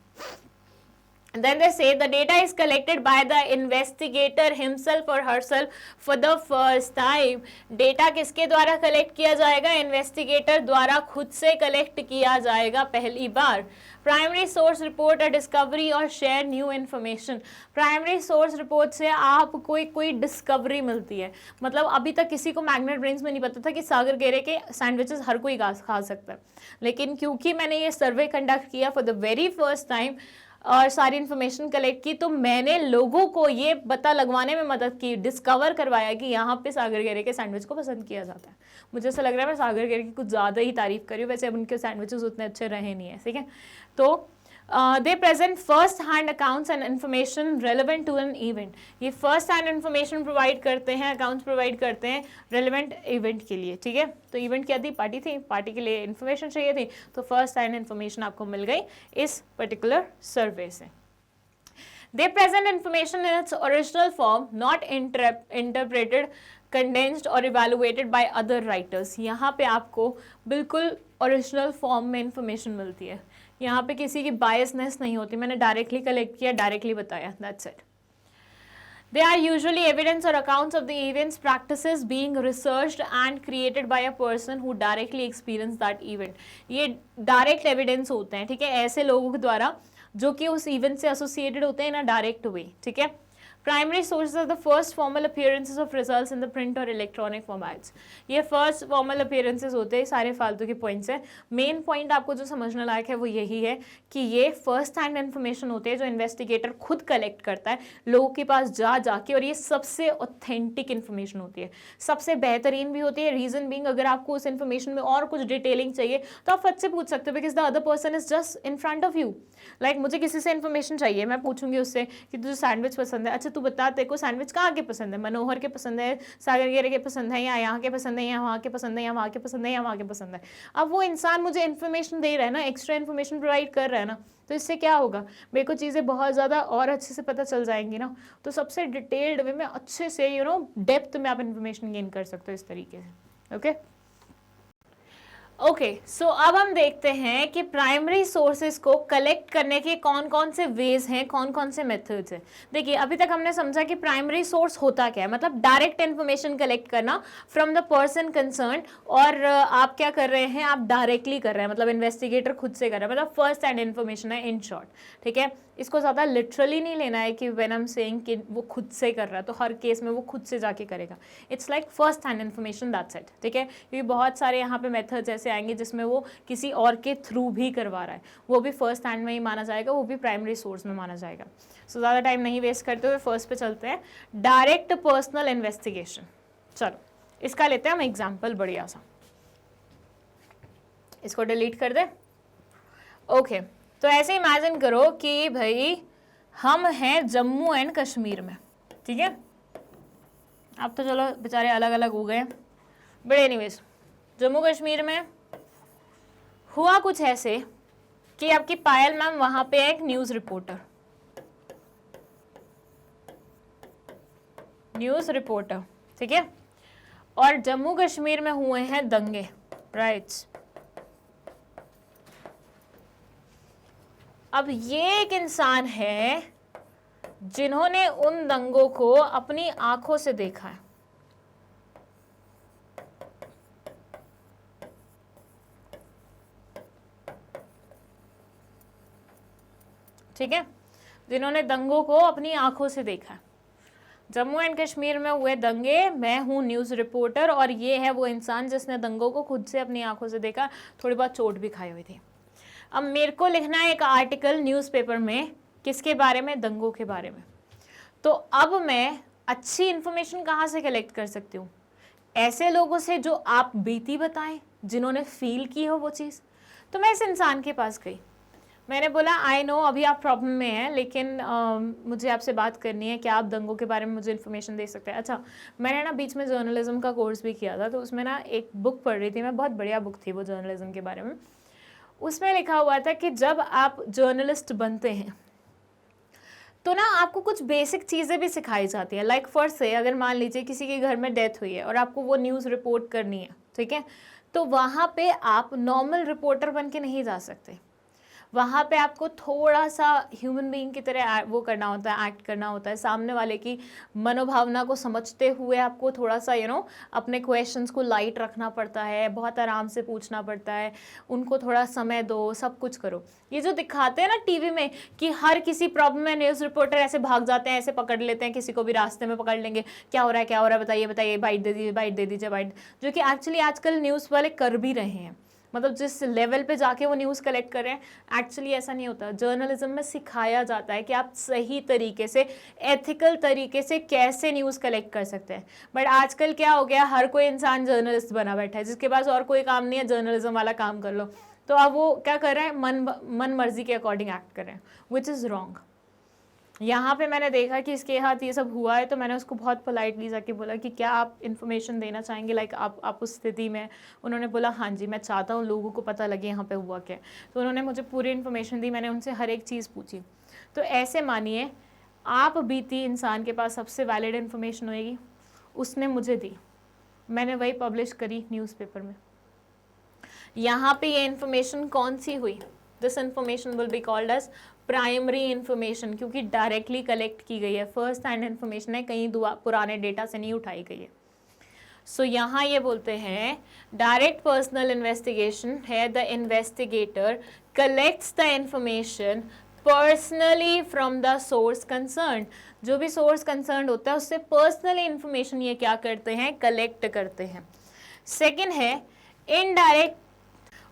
Then they say the data is collected by the investigator himself or herself for the first time. Data किसके द्वारा कलेक्ट किया जाएगा, इन्वेस्टिगेटर द्वारा खुद से कलेक्ट किया जाएगा पहली बार। Primary source report a discovery और share new information. Primary source report से आपको कोई डिस्कवरी मिलती है, मतलब अभी तक किसी को मैग्नेट ब्रेन्स में नहीं पता था कि सागर गेरे के सैंडविचेस हर कोई खा सकता है, लेकिन क्योंकि मैंने ये सर्वे कंडक्ट किया for the very first time और सारी इन्फॉर्मेशन कलेक्ट की, तो मैंने लोगों को ये पता लगवाने में मदद की, डिस्कवर करवाया कि यहाँ पे सागर गेरे के सैंडविच को पसंद किया जाता है। मुझे ऐसा लग रहा है मैं सागर गेरे की कुछ ज़्यादा ही तारीफ कर रही हूँ, वैसे अब उनके सैंडविचेस उतने अच्छे रहे नहीं है, ठीक है। तो they present first hand accounts and information relevant to an event. ये फर्स्ट हैंड इन्फॉर्मेशन प्रोवाइड करते हैं, अकाउंट्स प्रोवाइड करते हैं रेलिवेंट इवेंट के लिए, ठीक है। तो इवेंट क्या थी, पार्टी थी, पार्टी के लिए इन्फॉर्मेशन चाहिए थी, तो फर्स्ट हैंड इन्फॉर्मेशन आपको मिल गई इस पर्टिकुलर सर्वे से। They present information in its original form, not interpreted, condensed or evaluated by other writers. यहाँ पे आपको बिल्कुल ओरिजिनल फॉर्म में इंफॉर्मेशन मिलती है, यहाँ पे किसी की बायसनेस नहीं होती, मैंने डायरेक्टली कलेक्ट किया, डायरेक्टली बताया, that's it. They are usually evidence or accounts of the events, practices being researched and created by a person who directly experienced that event. ये डायरेक्ट एविडेंस होते हैं, ठीक है, ऐसे लोगों के द्वारा जो कि उस इवेंट से एसोसिएटेड होते हैं इन अ डायरेक्ट वे, ठीक है। Primary sources are the first formal appearances of results in the print और इलेक्ट्रॉनिक फॉर्मेट्स। ये फर्स्ट फॉर्मल अपीयरेंसेस होते हैं, सारे फालतू के पॉइंट्स हैं। मेन पॉइंट आपको जो समझने लायक है वो यही है कि ये फर्स्ट हैंड इन्फॉर्मेशन होती है जो इन्वेस्टिगेटर खुद कलेक्ट करता है लोगों के पास जाके, और ये सबसे ऑथेंटिक इन्फॉर्मेशन होती है, सबसे बेहतरीन भी होती है। रीजन बीइंग, अगर आपको उस इन्फॉर्मेशन में और कुछ डिटेलिंग चाहिए तो आप फट से पूछ सकते हो, because the other person is just in front of you. Like मुझे किसी से इन्फॉर्मेशन चाहिए, मैं पूछूंगी उससे कि तुझे सैंडविच पसंद है, अच्छा तू बता तेरे को सैंडविच कहाँ के पसंद है, मनोहर के पसंद है, सागर गेरे के पसंद है, या यहाँ के पसंद है, या वहाँ के पसंद है, या वहाँ के पसंद है, या वहाँ के पसंद है। अब वो इंसान मुझे इन्फॉर्मेशन दे रहा है ना, एक्स्ट्रा इन्फॉर्मेशन प्रोवाइड कर रहा है ना, तो इससे क्या होगा, मेरे को चीज़ें बहुत ज़्यादा और अच्छे से पता चल जाएंगी ना। तो सबसे डिटेल्ड वे में अच्छे से डेप्थ में आप इन्फॉर्मेशन गेन कर सकते हो इस तरीके से, ओके। ओके, सो अब हम देखते हैं कि प्राइमरी सोर्सेज को कलेक्ट करने के कौन कौन से वेज हैं, कौन कौन से मेथड्स हैं। देखिए अभी तक हमने समझा कि प्राइमरी सोर्स होता क्या है, मतलब डायरेक्ट इन्फॉर्मेशन कलेक्ट करना फ्रॉम द पर्सन कंसर्न, और आप क्या कर रहे हैं, आप डायरेक्टली कर रहे हैं, मतलब इन्वेस्टिगेटर खुद से कर रहा है, मतलब फर्स्ट हैंड इन्फॉर्मेशन है इन शॉर्ट, ठीक है। इसको ज़्यादा लिटरली नहीं लेना है कि व्हेन आई एम सेइंग कि वो खुद से कर रहा है तो हर केस में वो खुद से जाके करेगा। It's like first hand information, that's it, ठीक है। क्योंकि बहुत सारे यहाँ पे मेथड्स ऐसे आएंगे जिसमें वो किसी और के थ्रू भी करवा रहा है, वो भी फर्स्ट हैंड में ही माना जाएगा, वो भी प्राइमरी सोर्स में माना जाएगा। सो ज़्यादा टाइम नहीं वेस्ट करते हुए फर्स्ट पे चलते हैं, डायरेक्ट पर्सनल इन्वेस्टिगेशन। चलो इसका लेते हैं हम एग्जाम्पल बढ़िया सा, इसको डिलीट कर दे, ओके। तो ऐसे इमेजिन करो कि भाई हम हैं जम्मू एंड कश्मीर में, ठीक है। अब तो चलो बेचारे अलग अलग हो गए, बट एनीवेज जम्मू कश्मीर में हुआ कुछ ऐसे कि आपकी पायल मैम वहां पे एक न्यूज रिपोर्टर, ठीक है, और जम्मू कश्मीर में हुए हैं दंगे, राइट। अब ये एक इंसान है जिन्होंने उन दंगों को अपनी आंखों से देखा है। ठीक है, जिन्होंने दंगों को अपनी आंखों से देखा है। जम्मू एंड कश्मीर में हुए दंगे, मैं हूँ न्यूज़ रिपोर्टर, और ये है वो इंसान जिसने दंगों को खुद से अपनी आंखों से देखा, थोड़ी बहुत चोट भी खाई हुई थी। अब मेरे को लिखना है एक आर्टिकल न्यूज़पेपर में, किसके बारे में? दंगों के बारे में। तो अब मैं अच्छी इन्फॉर्मेशन कहाँ से कलेक्ट कर सकती हूँ? ऐसे लोगों से जो आप बीती बताएं, जिन्होंने फील की हो वो चीज़। तो मैं इस इंसान के पास गई, मैंने बोला आई नो अभी आप प्रॉब्लम में हैं, लेकिन मुझे आपसे बात करनी है, क्या आप दंगों के बारे में मुझे इन्फॉर्मेशन दे सकते हैं? अच्छा, मैंने ना बीच में जर्नलिज्म का कोर्स भी किया था, तो उसमें ना एक बुक पढ़ रही थी मैं, बहुत बढ़िया बुक थी वो जर्नलिज्म के बारे में। उसमें लिखा हुआ था कि जब आप जर्नलिस्ट बनते हैं तो ना आपको कुछ बेसिक चीज़ें भी सिखाई जाती हैं। लाइक फर्स्ट से अगर मान लीजिए किसी के घर में डेथ हुई है और आपको वो न्यूज़ रिपोर्ट करनी है, ठीक है, तो वहाँ पे आप नॉर्मल रिपोर्टर बन के नहीं जा सकते। वहाँ पे आपको थोड़ा सा ह्यूमन बीइंग की तरह वो करना होता है, एक्ट करना होता है। सामने वाले की मनोभावना को समझते हुए आपको थोड़ा सा अपने क्वेश्चंस को लाइट रखना पड़ता है, बहुत आराम से पूछना पड़ता है, उनको थोड़ा समय दो, सब कुछ करो। ये जो दिखाते हैं ना टीवी में कि हर किसी प्रॉब्लम में न्यूज़ रिपोर्टर ऐसे भाग जाते हैं, ऐसे पकड़ लेते हैं, किसी को भी रास्ते में पकड़ लेंगे, क्या हो रहा है क्या हो रहा है, बताइए बताइए, बाइट दे दीजिए बाइट दे दीजिए बाइट, जो कि एक्चुअली आजकल न्यूज़ वाले कर भी रहे हैं। मतलब जिस लेवल पे जाके वो न्यूज़ कलेक्ट कर रहे हैं, एक्चुअली ऐसा नहीं होता। जर्नलिज्म में सिखाया जाता है कि आप सही तरीके से, एथिकल तरीके से कैसे न्यूज़ कलेक्ट कर सकते हैं। बट आजकल क्या हो गया, हर कोई इंसान जर्नलिस्ट बना बैठा है, जिसके पास और कोई काम नहीं है, जर्नलिज्म वाला काम कर लो। तो अब वो क्या कर रहे हैं, मन मर्जी के अकॉर्डिंग एक्ट कर रहे हैं, विच इज़ रॉन्ग। यहाँ पे मैंने देखा कि इसके हाथ ये सब हुआ है, तो मैंने उसको बहुत पोलाइटली जाके बोला कि क्या आप इन्फॉर्मेशन देना चाहेंगे, लाइक आप उस स्थिति में। उन्होंने बोला हाँ जी, मैं चाहता हूँ लोगों को पता लगे यहाँ पे हुआ क्या। तो उन्होंने मुझे पूरी इन्फॉर्मेशन दी, मैंने उनसे हर एक चीज़ पूछी। तो ऐसे मानिए आप बीती इंसान के पास सबसे वैलिड इन्फॉर्मेशन होएगी, उसने मुझे दी, मैंने वही पब्लिश करी न्यूज़पेपर में। यहाँ पे ये इन्फॉर्मेशन कौन सी हुई? This information will be called as primary information, क्योंकि डायरेक्टली कलेक्ट की गई है, फर्स्ट हैंड इन्फॉर्मेशन है, कहीं पुराने डेटा से नहीं उठाई गई है। सो यहाँ ये बोलते हैं डायरेक्ट पर्सनल इन्वेस्टिगेशन है, the investigator collects the information personally from the source concern. जो भी सोर्स कंसर्न होता है उससे पर्सनली इंफॉर्मेशन ये क्या करते हैं, कलेक्ट करते हैं। सेकेंड है इनडायरेक्ट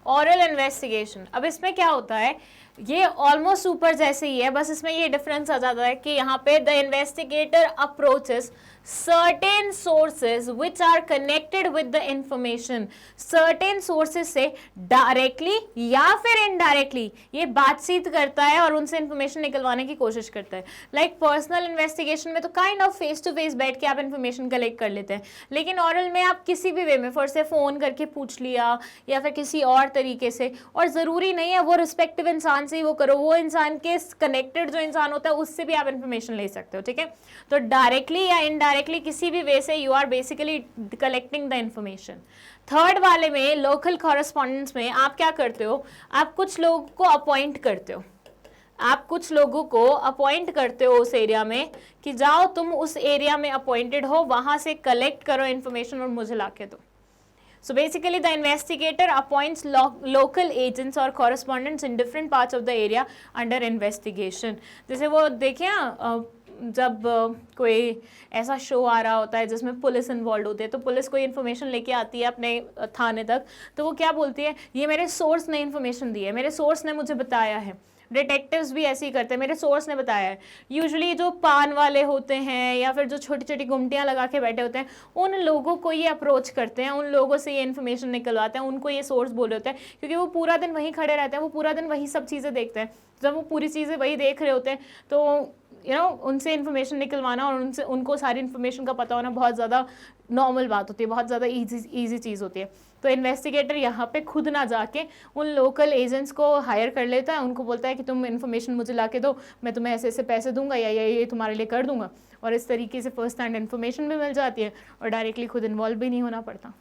ऑरल इन्वेस्टिगेशन। अब इसमें क्या होता है, ये ऑलमोस्ट सुपर जैसे ही है, बस इसमें ये डिफरेंस आ जाता है कि यहाँ पे the investigator approaches certain sources which are connected with the information, certain sources से directly या फिर indirectly ये बातचीत करता है और उनसे information निकलवाने की कोशिश करता है। Like personal investigation में तो kind of face to face बैठ के आप information collect कर लेते हैं, लेकिन oral में आप किसी भी वे में फर्स्ट से फ़ोन करके पूछ लिया या फिर किसी और तरीके से, और ज़रूरी नहीं है वो रिस्पेक्टिव इंसान से ही वो करो, वो इंसान के कनेक्टेड जो इंसान होता है उससे भी आप इन्फॉर्मेशन ले सकते हो। ठीक है, तो डायरेक्टली या इनडायरेक्टली किसी भी वे से you are basically collecting the information. Third वाले में लोकल कॉरेस्पॉन्डेंस में आप क्या करते हो, आप कुछ लोगों को अपॉइंट करते हो, आप कुछ लोगों को अपॉइंट करते हो उस एरिया में कि जाओ तुम उस एरिया में अपॉइंटेड हो, वहां से कलेक्ट करो इन्फॉर्मेशन और मुझे लाके दो। So basically the investigator appoints local agents or correspondents in different parts of the area under investigation। जैसे वो देखिए ना, जब कोई ऐसा शो आ रहा होता है जिसमें पुलिस इन्वॉल्व होती है, तो पुलिस कोई इन्फॉर्मेशन लेके आती है अपने थाने तक, तो वो क्या बोलती है, ये मेरे सोर्स ने इन्फॉर्मेशन दी है, मेरे सोर्स ने मुझे बताया है। डिटेक्टिव्स भी ऐसे ही करते हैं, मेरे सोर्स ने बताया है। यूजुअली जो पान वाले होते हैं या फिर जो छोटी छोटी गुमटियाँ लगा के बैठे होते हैं, उन लोगों को ये अप्रोच करते हैं, उन लोगों से ये इन्फॉर्मेशन निकलवाते हैं, उनको ये सोर्स बोले होते हैं, क्योंकि वो पूरा दिन वहीं खड़े रहते हैं, वो पूरा दिन वही सब चीज़ें देखते हैं। जब वो पूरी चीज़ें वही देख रहे होते हैं तो उनसे इन्फॉर्मेशन निकलवाना और उनको सारी इन्फॉर्मेशन का पता होना बहुत ज़्यादा नॉर्मल बात होती है, बहुत ज़्यादा ईजी चीज़ होती है। तो इन्वेस्टिगेटर यहाँ पे खुद ना जाके उन लोकल एजेंट्स को हायर कर लेता है, उनको बोलता है कि तुम इन्फॉर्मेशन मुझे ला के दो, मैं तुम्हें ऐसे ऐसे पैसे दूंगा या ये तुम्हारे लिए कर दूंगा, और इस तरीके से फर्स्ट हैंड इन्फॉर्मेशन भी मिल जाती है और डायरेक्टली खुद इन्वॉल्व भी नहीं होना पड़ता।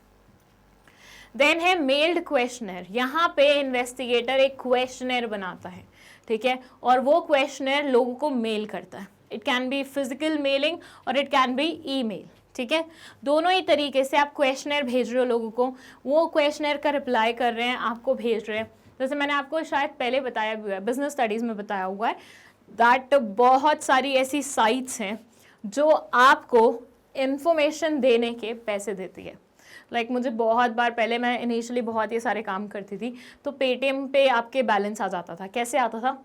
देन है मेल्ड क्वेश्चनर। यहाँ पे इन्वेस्टिगेटर एक क्वेश्चनर बनाता है, ठीक है, और वो क्वेश्चनर लोगों को मेल करता है। It can be physical mailing और इट कैन बी ईमेल, ठीक है। दोनों ही तरीके से आप क्वेश्चनर भेज रहे हो लोगों को, वो क्वेश्चनर का रिप्लाई कर रहे हैं, आपको भेज रहे हैं। जैसे मैंने आपको शायद पहले बताया हुआ है, बिजनेस स्टडीज़ में बताया हुआ है दैट बहुत सारी ऐसी साइट्स हैं जो आपको इंफॉर्मेशन देने के पैसे देती है। मुझे बहुत बार, पहले मैं इनिशियली बहुत ये सारे काम करती थी, तो पेटीएम पे आपके बैलेंस आ जाता था। कैसे आता था?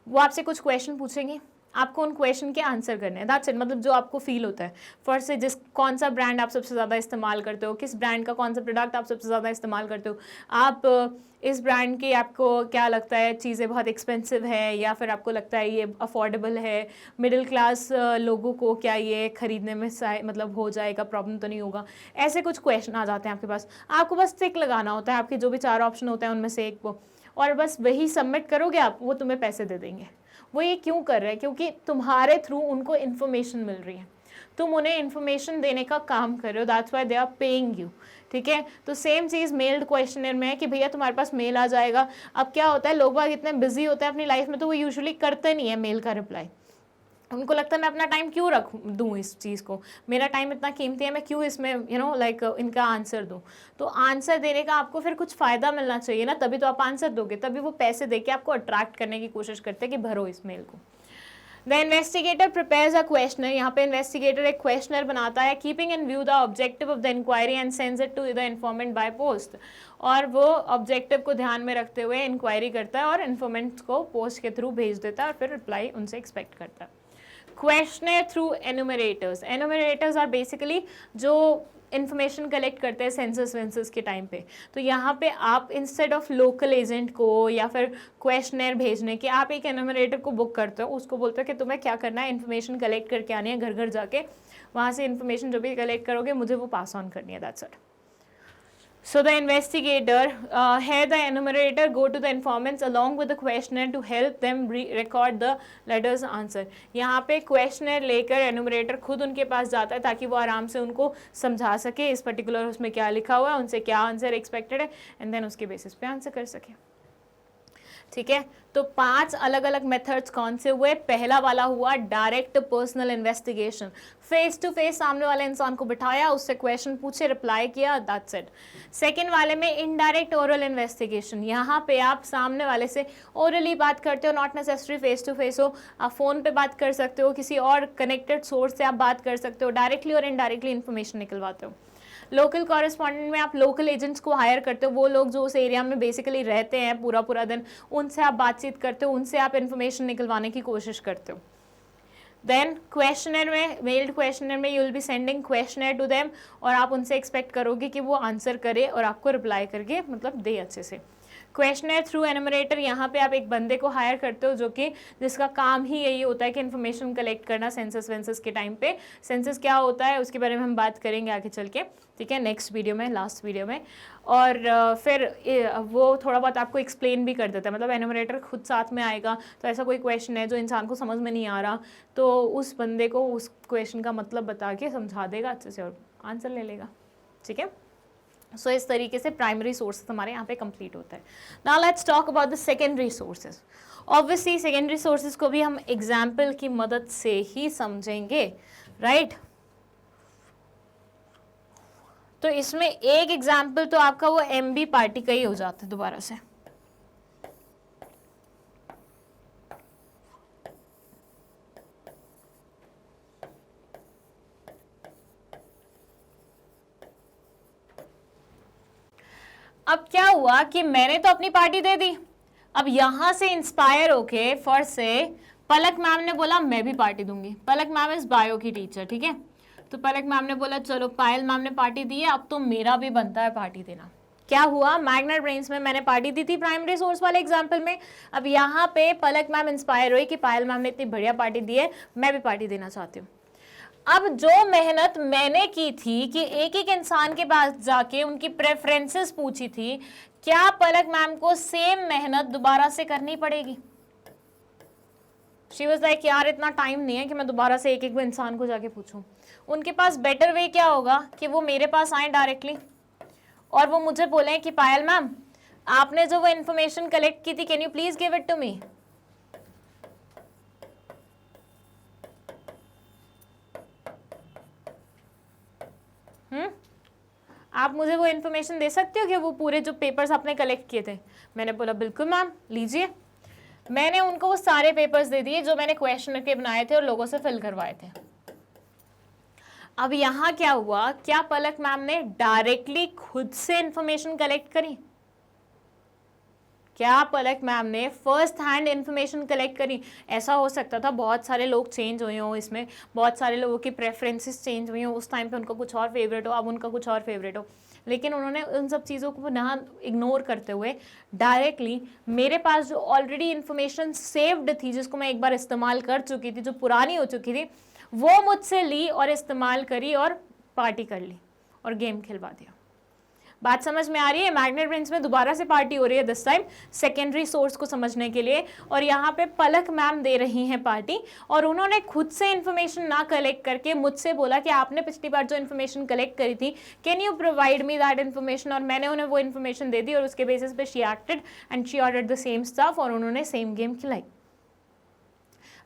वो आपसे कुछ क्वेश्चन पूछेंगे, आपको उन क्वेश्चन के आंसर करने हैं, दैट्स इट। मतलब जो आपको फील होता है, फर्स्ट से कौन सा ब्रांड आप सबसे ज़्यादा इस्तेमाल करते हो, किस ब्रांड का कौन सा प्रोडक्ट आप सबसे ज़्यादा इस्तेमाल करते हो, आप इस ब्रांड की आपको क्या लगता है चीज़ें बहुत एक्सपेंसिव है या फिर आपको लगता है ये अफोर्डेबल है, मिडिल क्लास लोगों को क्या ये खरीदने में मतलब हो जाएगा, प्रॉब्लम तो नहीं होगा। ऐसे कुछ क्वेश्चन आ जाते हैं आपके पास, आपको बस टिक लगाना होता है, आपके जो भी 4 ऑप्शन होते हैं उनमें से एक को, और बस वही सबमिट करोगे आप, वो तुम्हें पैसे दे देंगे। वो ये क्यों कर रहे हैं? क्योंकि तुम्हारे थ्रू उनको इन्फॉर्मेशन मिल रही है, तुम उन्हें इन्फॉर्मेशन देने का काम कर रहे हो, that's why they are paying you, ठीक है। तो सेम चीज़ मेल्ड क्वेश्चनर में है कि भैया तुम्हारे पास मेल आ जाएगा। अब क्या होता है, लोग बाग इतने बिजी होते हैं अपनी लाइफ में, तो वो यूजुअली करते नहीं है मेल का रिप्लाई। उनको लगता है मैं अपना टाइम क्यों रख दूँ इस चीज़ को, मेरा टाइम इतना कीमती है, मैं क्यों इसमें इनका आंसर दूँ। तो आंसर देने का आपको फिर कुछ फ़ायदा मिलना चाहिए ना, तभी तो आप आंसर दोगे, तभी वो पैसे दे के आपको अट्रैक्ट करने की कोशिश करते हैं कि भरो इस मेल को। The investigator prepares a questionnaire, यहाँ पे इन्वेस्टिगेटर एक क्वेश्चनर बनाता है, keeping in view the objective of the inquiry and sends it to the informant by post. और वो ऑब्जेक्टिव को ध्यान में रखते हुए इंक्वायरी करता है और इन्फॉर्मेंट को पोस्ट के थ्रू भेज देता है और फिर रिप्लाई उनसे एक्सपेक्ट करता है। क्वेश्चनर थ्रू एनुमरेटर्स, एनुमरेटर्स आर बेसिकली जो इन्फॉर्मेशन कलेक्ट करते हैं सेंसस वेंसस के टाइम पे। तो यहाँ पे आप इंस्टेड ऑफ लोकल एजेंट को या फिर क्वेश्चनर भेजने के, आप एक एनुमरेटर को बुक करते हो, उसको बोलते हो कि तुम्हें क्या करना है, इन्फॉर्मेशन कलेक्ट करके आनी है, घर घर जाके वहाँ से इन्फॉर्मेशन जो भी कलेक्ट करोगे मुझे वो पास ऑन करनी है, that's it. So the investigator, here the enumerator go to the informants along with the questionnaire to help them record the letters answer. यहाँ पे questionnaire लेकर enumerator खुद उनके पास जाता है ताकि वो आराम से उनको समझा सके इस particular उसमें क्या लिखा हुआ है, उनसे क्या आंसर एक्सपेक्टेड है, एंड देन उसके बेसिस पे आंसर कर सके, ठीक है। तो 5 अलग अलग मेथड्स कौन से हुए? पहला वाला हुआ direct personal investigation, face to face सामने वाले इंसान को बिठाया, उससे क्वेश्चन पूछे, रिप्लाई किया, दैट्स इट। सेकंड वाले में इनडायरेक्ट ओरल इन्वेस्टिगेशन, यहाँ पे आप सामने वाले से ओरली बात करते हो, not necessary face to face हो, आप फोन पे बात कर सकते हो, किसी और कनेक्टेड सोर्स से आप बात कर सकते हो, डायरेक्टली और इनडायरेक्टली इन्फॉर्मेशन निकलवाते हो। लोकल कॉरेस्पॉन्डेंट में आप लोकल एजेंट्स को हायर करते हो, वो लोग जो उस एरिया में बेसिकली रहते हैं पूरा पूरा दिन, उनसे आप बातचीत करते हो, उनसे आप इन्फॉर्मेशन निकलवाने की कोशिश करते हो। देन क्वेश्चनर में, मेल्ड क्वेश्चनर में you will be sending questionnaire to them, और आप उनसे एक्सपेक्ट करोगे कि वो आंसर करे और आपको रिप्लाई करके मतलब दे अच्छे से। क्वेश्चनर थ्रू एनुमरेटर, यहाँ पे आप एक बंदे को हायर करते हो जो कि जिसका काम ही यही होता है कि इन्फॉर्मेशन कलेक्ट करना सेंसस वेंसस के टाइम पे। सेंसस क्या होता है उसके बारे में हम बात करेंगे आगे चल के, ठीक है, नेक्स्ट वीडियो में, लास्ट वीडियो में। और फिर वो थोड़ा बहुत आपको एक्सप्लेन भी कर देता है, मतलब एनुमरेटर खुद साथ में आएगा, तो ऐसा कोई क्वेश्चन है जो इंसान को समझ में नहीं आ रहा तो उस बंदे को उस क्वेश्चन का मतलब बता के समझा देगा अच्छे से और आंसर ले लेगा, ठीक है। सो इस तरीके से प्राइमरी सोर्सेस हमारे यहाँ पे कंप्लीट होता है। Now let's talk about the secondary sources. Obviously secondary sources को भी हम एग्जाम्पल की मदद से ही समझेंगे, राइट। तो इसमें एक एग्जाम्पल तो आपका वो एमबी पार्टी का ही हो जाता है दोबारा से। अब क्या हुआ कि मैंने तो अपनी पार्टी दे दी, अब यहां से इंस्पायर होके फर्स्ट से पलक मैम ने बोला मैं भी पार्टी दूंगी। पलक मैम इज बायो की टीचर, ठीक है। तो पलक मैम ने बोला चलो पायल मैम ने पार्टी दी है, अब तो मेरा भी बनता है पार्टी देना। क्या हुआ, मैग्नेट ब्रेन्स में मैंने पार्टी दी थी प्राइमरी सोर्स वाले एग्जाम्पल में, अब यहाँ पे पलक मैम इंस्पायर हुई कि पायल मैम ने इतनी बढ़िया पार्टी दी है, मैं भी पार्टी देना चाहती हूँ। अब जो मेहनत मैंने की थी कि एक एक इंसान के पास जाके उनकी प्रेफरेंसेस पूछी थी, क्या पलक मैम को सेम मेहनत दोबारा से करनी पड़ेगी? शी वाज लाइक यार इतना टाइम नहीं है कि मैं दोबारा से एक एक इंसान को जाके पूछूं। उनके पास बेटर वे क्या होगा कि वो मेरे पास आए डायरेक्टली और वो मुझे बोले कि पायल मैम आपने जो वो इन्फॉर्मेशन कलेक्ट की थी can you please give it to me. आप मुझे वो इन्फॉर्मेशन दे सकते हो कि वो पूरे जो पेपर्स आपने कलेक्ट किए थे? मैंने बोला बिल्कुल मैम, लीजिए। मैंने उनको वो सारे पेपर्स दे दिए जो मैंने क्वेश्चन के बनाए थे और लोगों से फिल करवाए थे। अब यहाँ क्या हुआ, क्या पलक मैम ने डायरेक्टली खुद से इंफॉर्मेशन कलेक्ट करी? क्या पलक मैम ने फर्स्ट हैंड इंफॉर्मेशन कलेक्ट करी? ऐसा हो सकता था बहुत सारे लोग चेंज हुए हों, इसमें बहुत सारे लोगों की प्रेफरेंसेस चेंज हुई हों, उस टाइम पे उनका कुछ और फेवरेट हो, अब उनका कुछ और फेवरेट हो, लेकिन उन्होंने उन सब चीज़ों को ना इग्नोर करते हुए डायरेक्टली मेरे पास जो ऑलरेडी इन्फॉर्मेशन सेव्ड थी, जिसको मैं एक बार इस्तेमाल कर चुकी थी, जो पुरानी हो चुकी थी, वो मुझसे ली और इस्तेमाल करी और पार्टी कर ली और गेम खिलवा दिया। बात समझ में आ रही है? मैग्नेट ब्रेन्स में दोबारा से पार्टी हो रही है, दिस टाइम सेकेंडरी सोर्स को समझने के लिए, और यहाँ पे पलक मैम दे रही हैं पार्टी, और उन्होंने खुद से इन्फॉर्मेशन ना कलेक्ट करके मुझसे बोला कि आपने पिछली बार जो इन्फॉर्मेशन कलेक्ट करी थी, can you provide me that information, और मैंने उन्हें वो इन्फॉर्मेशन दे दी और उसके बेसिस पे she acted and she ordered the same stuff, और उन्होंने सेम गेम खिलाई।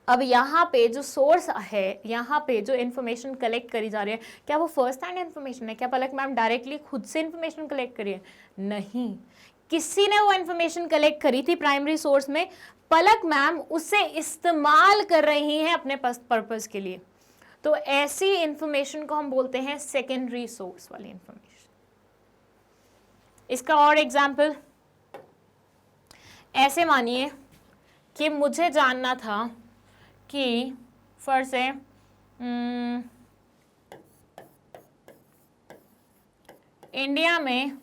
अब यहाँ पे जो सोर्स है, यहाँ पे जो इन्फॉर्मेशन कलेक्ट करी जा रही है, क्या वो फर्स्ट हैंड इन्फॉर्मेशन है? क्या पलक मैम डायरेक्टली खुद से इन्फॉर्मेशन कलेक्ट करी है? नहीं, किसी ने वो इन्फॉर्मेशन कलेक्ट करी थी प्राइमरी सोर्स में, पलक मैम उसे इस्तेमाल कर रही हैं अपने पर्पस के लिए। तो ऐसी इंफॉर्मेशन को हम बोलते हैं सेकेंडरी सोर्स वाली इंफॉर्मेशन। इसका और एग्जाम्पल ऐसे मानिए कि मुझे जानना था कि फॉर से इंडिया में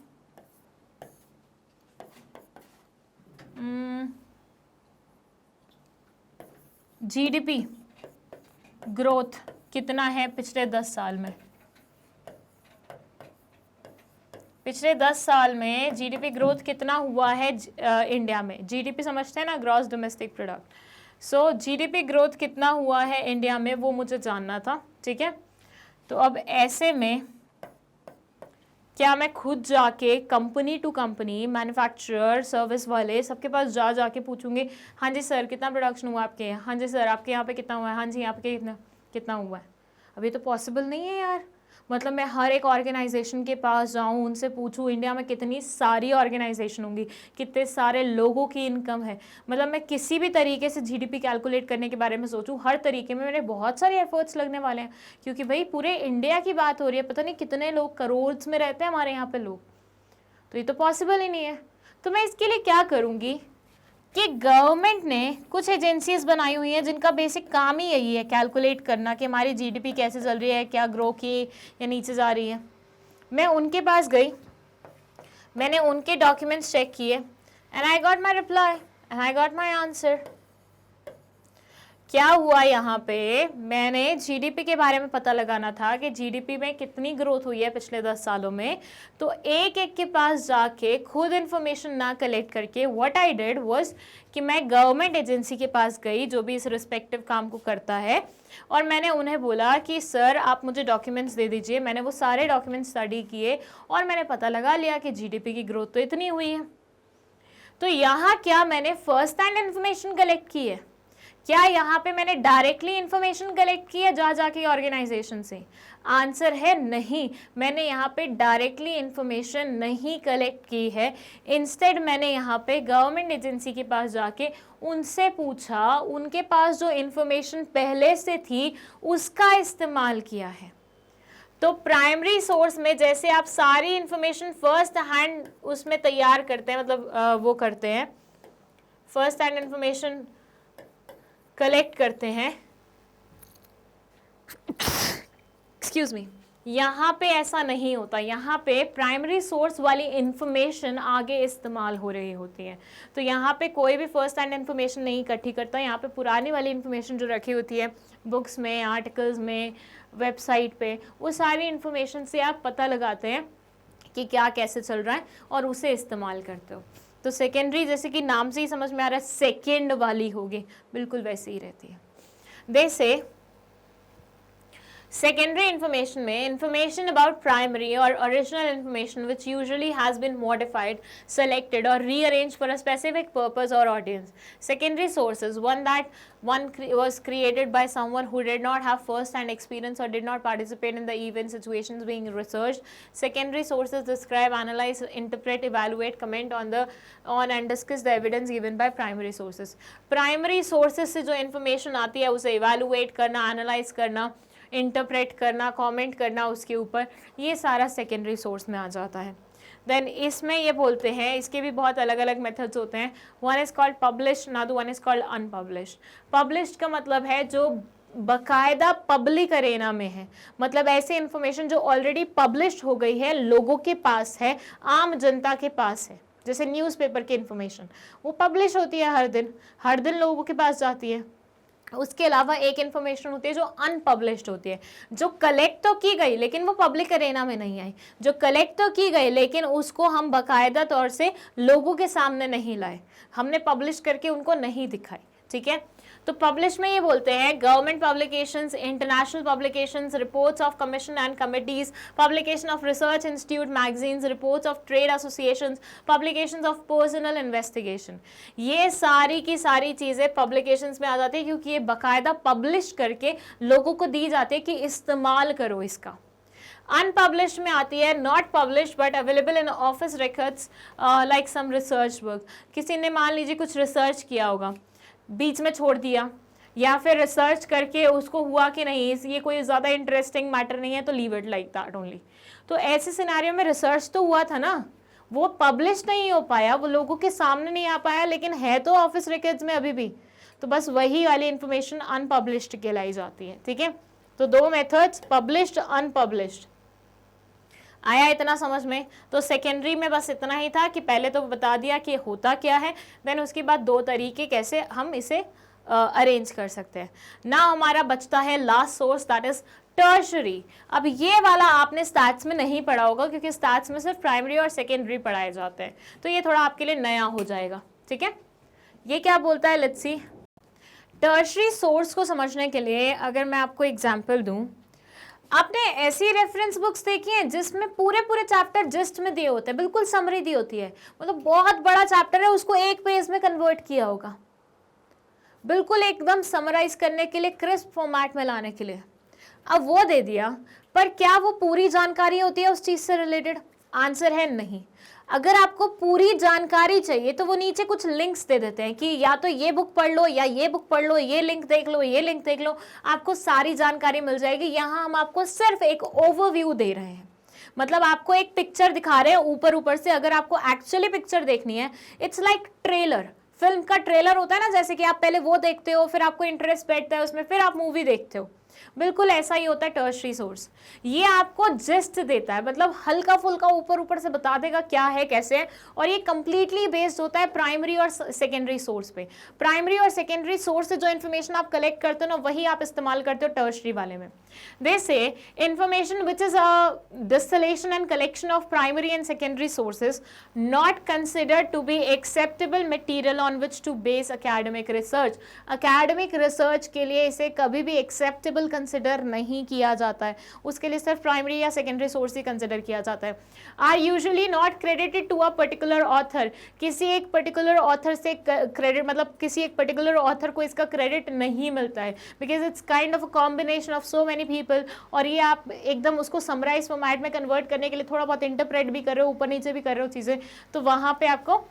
जीडीपी ग्रोथ कितना है पिछले 10 साल में? पिछले 10 साल में जीडीपी ग्रोथ कितना हुआ है इंडिया में? जीडीपी समझते हैं ना, ग्रॉस डोमेस्टिक प्रोडक्ट। सो जीडीपी ग्रोथ कितना हुआ है इंडिया में, वो मुझे जानना था, ठीक है। तो अब ऐसे में क्या मैं खुद जाके company to company, manufacturer, service वाले, सबके पास जाके पूछूंगी, हाँ जी सर कितना प्रोडक्शन हुआ आपके यहाँ, हाँ जी सर आपके यहाँ पे कितना हुआ है, हाँ जी यहाँ पे कितना हुआ है? अभी तो पॉसिबल नहीं है यार। मतलब मैं हर एक ऑर्गेनाइजेशन के पास जाऊं, उनसे पूछूं इंडिया में कितनी सारी ऑर्गेनाइजेशन होंगी, कितने सारे लोगों की इनकम है, मतलब मैं किसी भी तरीके से जीडीपी कैलकुलेट करने के बारे में सोचूं, हर तरीके में मेरे बहुत सारे एफर्ट्स लगने वाले हैं, क्योंकि भाई पूरे इंडिया की बात हो रही है, पता नहीं कितने लोग, करोड़ में रहते हैं हमारे यहाँ पे लोग, तो ये तो पॉसिबल ही नहीं है। तो मैं इसके लिए क्या करूँगी कि गवर्नमेंट ने कुछ एजेंसीज बनाई हुई हैं जिनका बेसिक काम ही यही है, कैलकुलेट करना कि हमारी जीडीपी कैसे चल रही है, क्या ग्रो की या नीचे जा रही है। मैं उनके पास गई, मैंने उनके डॉक्यूमेंट्स चेक किए, and I got my reply and I got my answer. क्या हुआ यहाँ पे, मैंने जीडीपी के बारे में पता लगाना था कि जीडीपी में कितनी ग्रोथ हुई है पिछले 10 सालों में, तो एक एक के पास जाके खुद इन्फॉर्मेशन ना कलेक्ट करके व्हाट आई डिड वाज कि मैं गवर्नमेंट एजेंसी के पास गई जो भी इस रिस्पेक्टिव काम को करता है, और मैंने उन्हें बोला कि सर आप मुझे डॉक्यूमेंट्स दे दीजिए। मैंने वो सारे डॉक्यूमेंट्स स्टडी किए और मैंने पता लगा लिया कि जीडीपी की ग्रोथ तो इतनी हुई है। तो यहाँ क्या मैंने फर्स्ट हैंड इन्फॉर्मेशन कलेक्ट की है? क्या यहाँ पे मैंने डायरेक्टली इंफॉर्मेशन कलेक्ट की है जाके ऑर्गेनाइजेशन से? आंसर है नहीं, मैंने यहाँ पे डायरेक्टली इंफॉर्मेशन नहीं कलेक्ट की है। इंस्टेड मैंने यहाँ पे गवर्नमेंट एजेंसी के पास जाके उनसे पूछा, उनके पास जो इंफॉर्मेशन पहले से थी उसका इस्तेमाल किया है। तो प्राइमरी सोर्स में जैसे आप सारी इंफॉर्मेशन फर्स्ट हैंड उसमें तैयार करते हैं, मतलब वो करते हैं, फर्स्ट हैंड इंफॉर्मेशन कलेक्ट करते हैं, एक्सक्यूज मी, यहाँ पे ऐसा नहीं होता। यहाँ पे प्राइमरी सोर्स वाली इंफॉर्मेशन आगे इस्तेमाल हो रही होती है। तो यहाँ पे कोई भी फर्स्ट हैंड इंफॉर्मेशन नहीं इकट्ठी करता, यहाँ पे पुरानी वाली इंफॉर्मेशन जो रखी होती है बुक्स में, आर्टिकल्स में, वेबसाइट पे, वो सारी इंफॉर्मेशन से आप पता लगाते हैं कि क्या कैसे चल रहा है और उसे इस्तेमाल करते हो। तो सेकेंडरी जैसे कि नाम से ही समझ में आ रहा है सेकेंड वाली होगी, बिल्कुल वैसे ही रहती है। जैसे सेकेंडरी इन्फॉर्मेशन में इन्फॉर्मेशन अबाउट प्राइमरी और original information which usually has been modified, selected or rearranged for a specific purpose or audience. Secondary sources, one was created by someone who did not have first-hand experience or did not participate in the event situations being researched. Secondary sources describe, analyze, interpret, evaluate, comment on and discuss the evidence given by primary sources. Primary sources से जो information आती है उसे evaluate करना, analyze करना, interpret करना, comment करना उसके ऊपर, ये सारा सेकेंडरी सोर्स में आ जाता है. देन इसमें ये बोलते हैं, इसके भी बहुत अलग अलग मेथड्स होते हैं. वन इज कॉल्ड पब्लिश, ना one is called unpublish. Publish का मतलब है जो बकायदा पब्लिक अरेना में है, मतलब ऐसे इन्फॉर्मेशन जो ऑलरेडी पब्लिश हो गई है, लोगों के पास है, आम जनता के पास है. जैसे न्यूज़पेपर की इन्फॉर्मेशन वो पब्लिश होती है हर दिन लोगों के पास जाती है. उसके अलावा एक इन्फॉर्मेशन होती है जो अनपब्लिश्ड होती है, जो कलेक्ट तो की गई लेकिन वो पब्लिक अरेना में नहीं आई, जो कलेक्ट तो की गई लेकिन उसको हम बाकायदा तौर से लोगों के सामने नहीं लाए, हमने पब्लिश करके उनको नहीं दिखाई. ठीक है, तो पब्लिश में ये बोलते हैं government publications, international publications, reports of commission and committees, publication of research institute magazines, reports of trade associations, publications of personal investigation. ये सारी की सारी चीज़ें पब्लिकेशंस में आ जाती है क्योंकि ये बाकायदा पब्लिश करके लोगों को दी जाती है कि इस्तेमाल करो इसका. अनपब्लिश्ड में आती है not published but available in office records like some research work. किसी ने मान लीजिए कुछ रिसर्च किया होगा, बीच में छोड़ दिया, या फिर रिसर्च करके उसको हुआ कि नहीं ये कोई ज़्यादा इंटरेस्टिंग मैटर नहीं है तो leave it like that only. तो ऐसे सिनेरियो में रिसर्च तो हुआ था ना, वो पब्लिश नहीं हो पाया, वो लोगों के सामने नहीं आ पाया, लेकिन है तो ऑफिस रिकॉर्ड्स में अभी भी, तो बस वही वाली इंफॉर्मेशन अनपब्लिश्ड कहलाई जाती है. ठीक है, तो दो मेथड्स, पब्लिश्ड, अनपब्लिश्ड. आया इतना समझ में? तो सेकेंडरी में बस इतना ही था कि पहले तो बता दिया कि होता क्या है, देन उसके बाद दो तरीके कैसे हम इसे अरेंज कर सकते हैं. ना हमारा बचता है last source, that is tertiary. अब ये वाला आपने स्टैट्स में नहीं पढ़ा होगा क्योंकि स्टैट्स में सिर्फ प्राइमरी और सेकेंडरी पढ़ाए जाते हैं, तो ये थोड़ा आपके लिए नया हो जाएगा. ठीक है, ये क्या बोलता है, लेट्स सी. टर्शरी सोर्स को समझने के लिए अगर मैं आपको एग्जाम्पल दूं, आपने ऐसी रेफरेंस बुक्स देखी हैं जिसमें पूरे चैप्टर जिस्ट में दिए होते हैं, बिल्कुल समरी दी होती है, मतलब बहुत बड़ा चैप्टर है उसको एक पेज में कन्वर्ट किया होगा, बिल्कुल एकदम समराइज करने के लिए, क्रिस्प फॉर्मेट में लाने के लिए. अब वो दे दिया, पर क्या वो पूरी जानकारी होती है उस चीज से रिलेटेड? आंसर है नहीं. अगर आपको पूरी जानकारी चाहिए तो वो नीचे कुछ लिंक्स दे देते हैं कि या तो ये बुक पढ़ लो, या ये बुक पढ़ लो, ये लिंक देख लो, ये लिंक देख लो, आपको सारी जानकारी मिल जाएगी. यहाँ हम आपको सिर्फ एक ओवरव्यू दे रहे हैं, मतलब आपको एक पिक्चर दिखा रहे हैं ऊपर से. अगर आपको एक्चुअली पिक्चर देखनी है, इट्स लाइक ट्रेलर. फिल्म का ट्रेलर होता है ना, जैसे कि आप पहले वो देखते हो, फिर आपको इंटरेस्ट बैठता है उसमें, फिर आप मूवी देखते हो, बिल्कुल ऐसा ही होता है टर्शरी सोर्स. ये आपको जिस्ट देता है, मतलब हल्का फुल्का ऊपर से बता देगा क्या है कैसे है, और ये कंप्लीटली बेस्ड होता है प्राइमरी और सेकेंडरी सोर्स पे. प्राइमरी और सेकेंडरी सोर्स से जो इन्फॉर्मेशन आप कलेक्ट करते हो ना, वही आप इस्तेमाल करते हो टर्शरी वाले में. They say information which is a distillation and collection of primary and secondary sources not considered to be acceptable material on which to base academic research. Academic research के लिए इसे कभी भी एक्सेप्टेबल कंसिडर नहीं किया जाता है, उसके लिए सिर्फ प्राइमरी या सेकेंडरी सोर्स ही कंसिडर किया जाता है. Are usually not credited to a particular author. किसी एक पर्टिकुलर ऑथर से क्रेडिट, मतलब किसी एक पर्टिकुलर ऑथर को इसका क्रेडिट नहीं मिलता है, because it's kind of a combination of so many people. और ये आप एकदम उसको समराइज फॉर्मेट में कन्वर्ट करने के लिए थोड़ा बहुत इंटरप्रेट भी कर रहे हो, ऊपर नीचे भी कर रहे हो चीज़ें, तो वहाँ पे आपको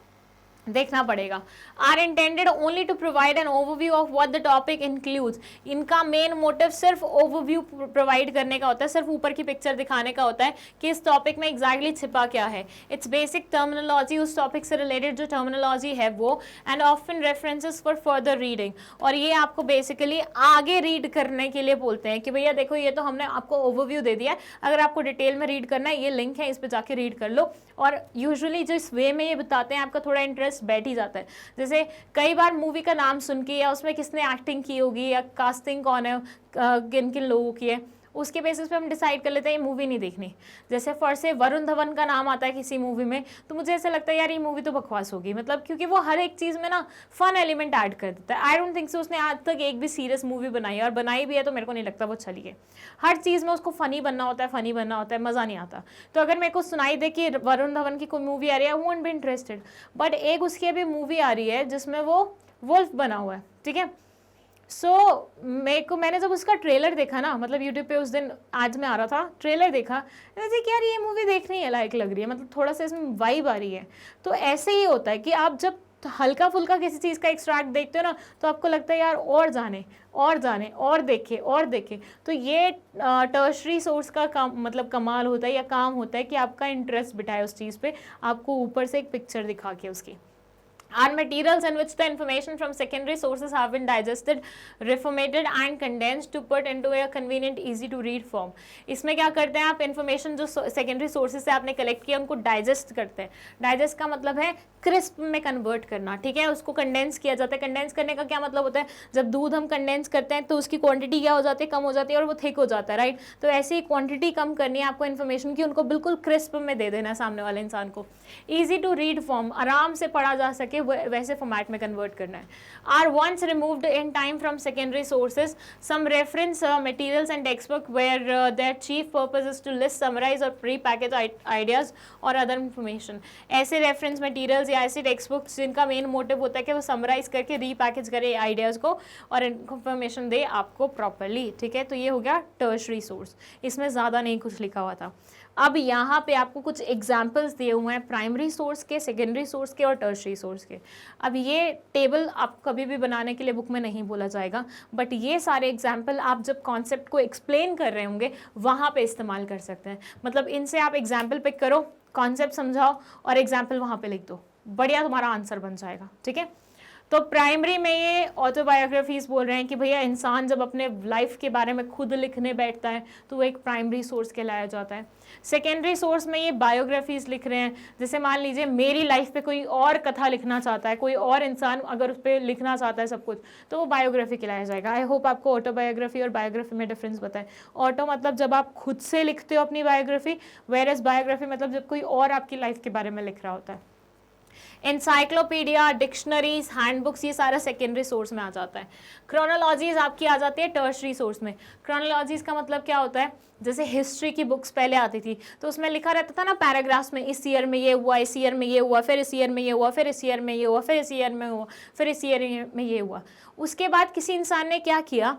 देखना पड़ेगा. Are intended only to provide an overview of what the topic includes. इनका मेन मोटिव सिर्फ ओवरव्यू प्रोवाइड करने का होता है, सिर्फ ऊपर की पिक्चर दिखाने का होता है कि इस टॉपिक में एग्जैक्टली छिपा क्या है. इट्स बेसिक टर्मिनोलॉजी, उस टॉपिक से रिलेटेड जो टर्मिनोलॉजी है वो, and often references for further reading. और ये आपको बेसिकली आगे रीड करने के लिए बोलते हैं कि भैया देखो ये तो हमने आपको ओवरव्यू दे दिया है, अगर आपको डिटेल में रीड करना है ये लिंक है, इस पर जाके रीड कर लो. और यूजुअली जो इस वे में ये बताते हैं आपका थोड़ा इंटरेस्ट बैठ ही जाता है. जैसे कई बार मूवी का नाम सुन के, या उसमें किसने एक्टिंग की होगी, या कास्टिंग कौन है, किन किन लोगों की है, उसके बेसिस पे हम डिसाइड कर लेते हैं ये मूवी नहीं देखनी। जैसे फॉर से वरुण धवन का नाम आता है किसी मूवी में, तो मुझे ऐसा लगता है यार ये मूवी तो बकवास होगी, मतलब क्योंकि वो हर एक चीज़ में ना फन एलिमेंट ऐड कर देता है। आई डोंट थिंक सो उसने आज तक एक भी सीरियस मूवी बनाई है, और बनाई भी है तो मेरे को नहीं लगता वो चली है। हर चीज़ में उसको फनी बनना होता है, फनी बनना होता है, मज़ा नहीं आता। तो अगर मेरे को सुनाई दे कि वरुण धवन की कोई मूवी आ रही है, I won't be interested. But एक उसकी अभी मूवी आ रही है जिसमें वो वुल्फ बना हुआ है, ठीक है। मैंने जब उसका ट्रेलर देखा ना, मतलब यूट्यूब पे उस दिन आज में आ रहा था, ट्रेलर देखा, कि यार ये मूवी देखने ही लायक लग रही है, मतलब थोड़ा सा इसमें वाइब आ रही है। तो ऐसे ही होता है कि आप जब हल्का फुल्का किसी चीज़ का एक्सट्रैक्ट देखते हो ना, तो आपको लगता है यार और जाने और देखे। तो ये टर्शरी सोर्स का काम, मतलब कमाल होता है या काम होता है कि आपका इंटरेस्ट बिठाए उस चीज़ पे, आपको ऊपर से एक पिक्चर दिखा के उसकी। Are materials in which the information from secondary sources have been digested, reformatted and condensed to put into a convenient, easy to read form. इसमें क्या करते हैं आप, इन्फॉर्मेशन जो सेकेंडरी सोर्सेज से आपने कलेक्ट किया उनको डाइजेस्ट करते हैं। डाइजेस्ट का मतलब है क्रिस्प में कन्वर्ट करना, ठीक है। उसको कंडेंस किया जाता है। कंडेंस करने का क्या मतलब होता है, जब दूध हम कंडेंस करते हैं तो उसकी क्वांटिटी क्या हो जाती है, कम हो जाती है और वो थिक हो जाता है, राइट। तो ऐसी क्वांटिटी कम करनी है आपको इन्फॉर्मेशन की, उनको बिल्कुल क्रिस्प में दे देना है सामने वाले इंसान को। ईजी टू रीड फॉर्म, आराम से पढ़ा जा सके वैसे फॉर्मेट में कन्वर्ट करना है। Are once removed in time from secondary sources some reference materials and text book where their chief purpose is to list, summarize और प्री पैकेज आइडियाज और अदर इन्फॉर्मेशन। ऐसे रेफरेंस मटेरियल्स या ऐसी text books जिनका main motive होता है कि वो समराइज करके रीपैकेज करे आइडियाज़ को और इन्फॉर्मेशन दे आपको प्रॉपरली, ठीक है। तो ये हो गया टर्शरी सोर्स, इसमें ज़्यादा नहीं कुछ लिखा हुआ था। अब यहाँ पे आपको कुछ एग्जाम्पल्स दिए हुए हैं प्राइमरी सोर्स के, सेकेंडरी सोर्स के और टर्शरी सोर्स के। अब ये टेबल आप कभी भी बनाने के लिए बुक में नहीं बोला जाएगा, बट ये सारे एग्जाम्पल आप जब कॉन्सेप्ट को एक्सप्लेन कर रहे होंगे वहाँ पे इस्तेमाल कर सकते हैं। मतलब इनसे आप एग्जाम्पल पिक करो, कॉन्सेप्ट समझाओ और एग्जाम्पल वहाँ पे लिख दो, बढ़िया तुम्हारा आंसर बन जाएगा, ठीक है। तो प्राइमरी में ये ऑटोबायोग्राफीज बोल रहे हैं कि भैया इंसान जब अपने लाइफ के बारे में खुद लिखने बैठता है तो वो एक प्राइमरी सोर्स कहलाया जाता है। सेकेंडरी सोर्स में ये बायोग्राफीज लिख रहे हैं, जैसे मान लीजिए मेरी लाइफ पे कोई और कथा लिखना चाहता है, कोई और इंसान अगर उस पर लिखना चाहता है सब कुछ, तो वो बायोग्राफी कहलाया जाएगा। आई होप आपको ऑटोबायोग्राफी और बायोग्राफी में डिफरेंस पता है। ऑटो मतलब जब आप खुद से लिखते हो अपनी बायोग्राफी, वेयर एज बायोग्राफी मतलब जब कोई और आपकी लाइफ के बारे में लिख रहा होता है। एनसाइक्लोपीडिया, डिक्शनरीज, हैंडबुक्स, ये सारा सेकेंडरी सोर्स में आ जाता है। क्रोनोलॉजीज आपकी आ जाती है टर्शरी सोर्स में। क्रोनोलॉजीज का मतलब क्या होता है, जैसे हिस्ट्री की बुक्स पहले आती थी तो उसमें लिखा रहता था ना पैराग्राफ्स में, इस ईयर में ये हुआ, इस ईयर में ये हुआ, फिर इस ईयर में ये हुआ, फिर इस ईयर में ये हुआ, फिर इस ईयर में हुआ, फिर इस ईयर में ये हुआ। उसके बाद किसी इंसान ने क्या किया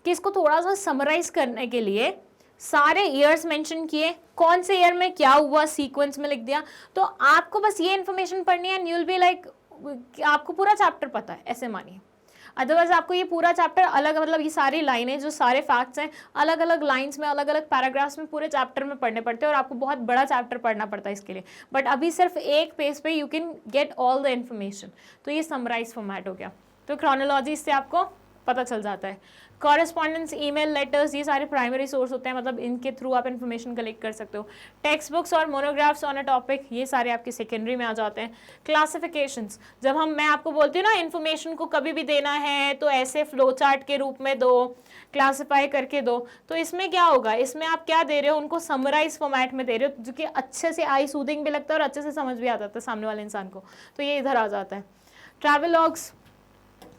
कि इसको थोड़ा सा समराइज करने के लिए सारे ईयर्स मेंशन किए, कौन से ईयर में क्या हुआ सीक्वेंस में लिख दिया। तो आपको बस ये इन्फॉर्मेशन पढ़नी है, यूल बी लाइक आपको पूरा चैप्टर पता है, ऐसे मानिए। अदरवाइज आपको ये पूरा चैप्टर अलग, मतलब ये सारी लाइनें जो सारे फैक्ट्स हैं अलग अलग लाइंस में, अलग अलग पैराग्राफ्स में पूरे चैप्टर में पढ़ने पड़ते हैं और आपको बहुत बड़ा चैप्टर पढ़ना पड़ता है इसके लिए। बट अभी सिर्फ एक पेज पे you can get all the information. तो ये समराइज फॉर्मेट हो गया। तो क्रोनोलॉजी से आपको पता चल जाता है। कॉरेस्पॉन्डेंस, ईमेल, लेटर्स, ये सारे प्राइमरी सोर्स होते हैं, मतलब इनके थ्रू आप इन्फॉर्मेशन कलेक्ट कर सकते हो। टेक्स्ट बुक्स और मोनोग्राफ्स ऑन अ टॉपिक, ये सारे आपके सेकेंडरी में आ जाते हैं। क्लासिफिकेशंस, जब मैं आपको बोलती हूँ ना इन्फॉर्मेशन को कभी भी देना है तो ऐसे फ्लो चार्ट के रूप में दो, क्लासीफाई करके दो, तो इसमें क्या होगा, इसमें आप क्या दे रहे हो, उनको समराइज फॉर्मेट में दे रहे हो, जो कि अच्छे से आई सूदिंग भी लगता है और अच्छे से समझ भी आ जाता है सामने वाले इंसान को। तो ये इधर आ जाता है। ट्रैवलॉग्स,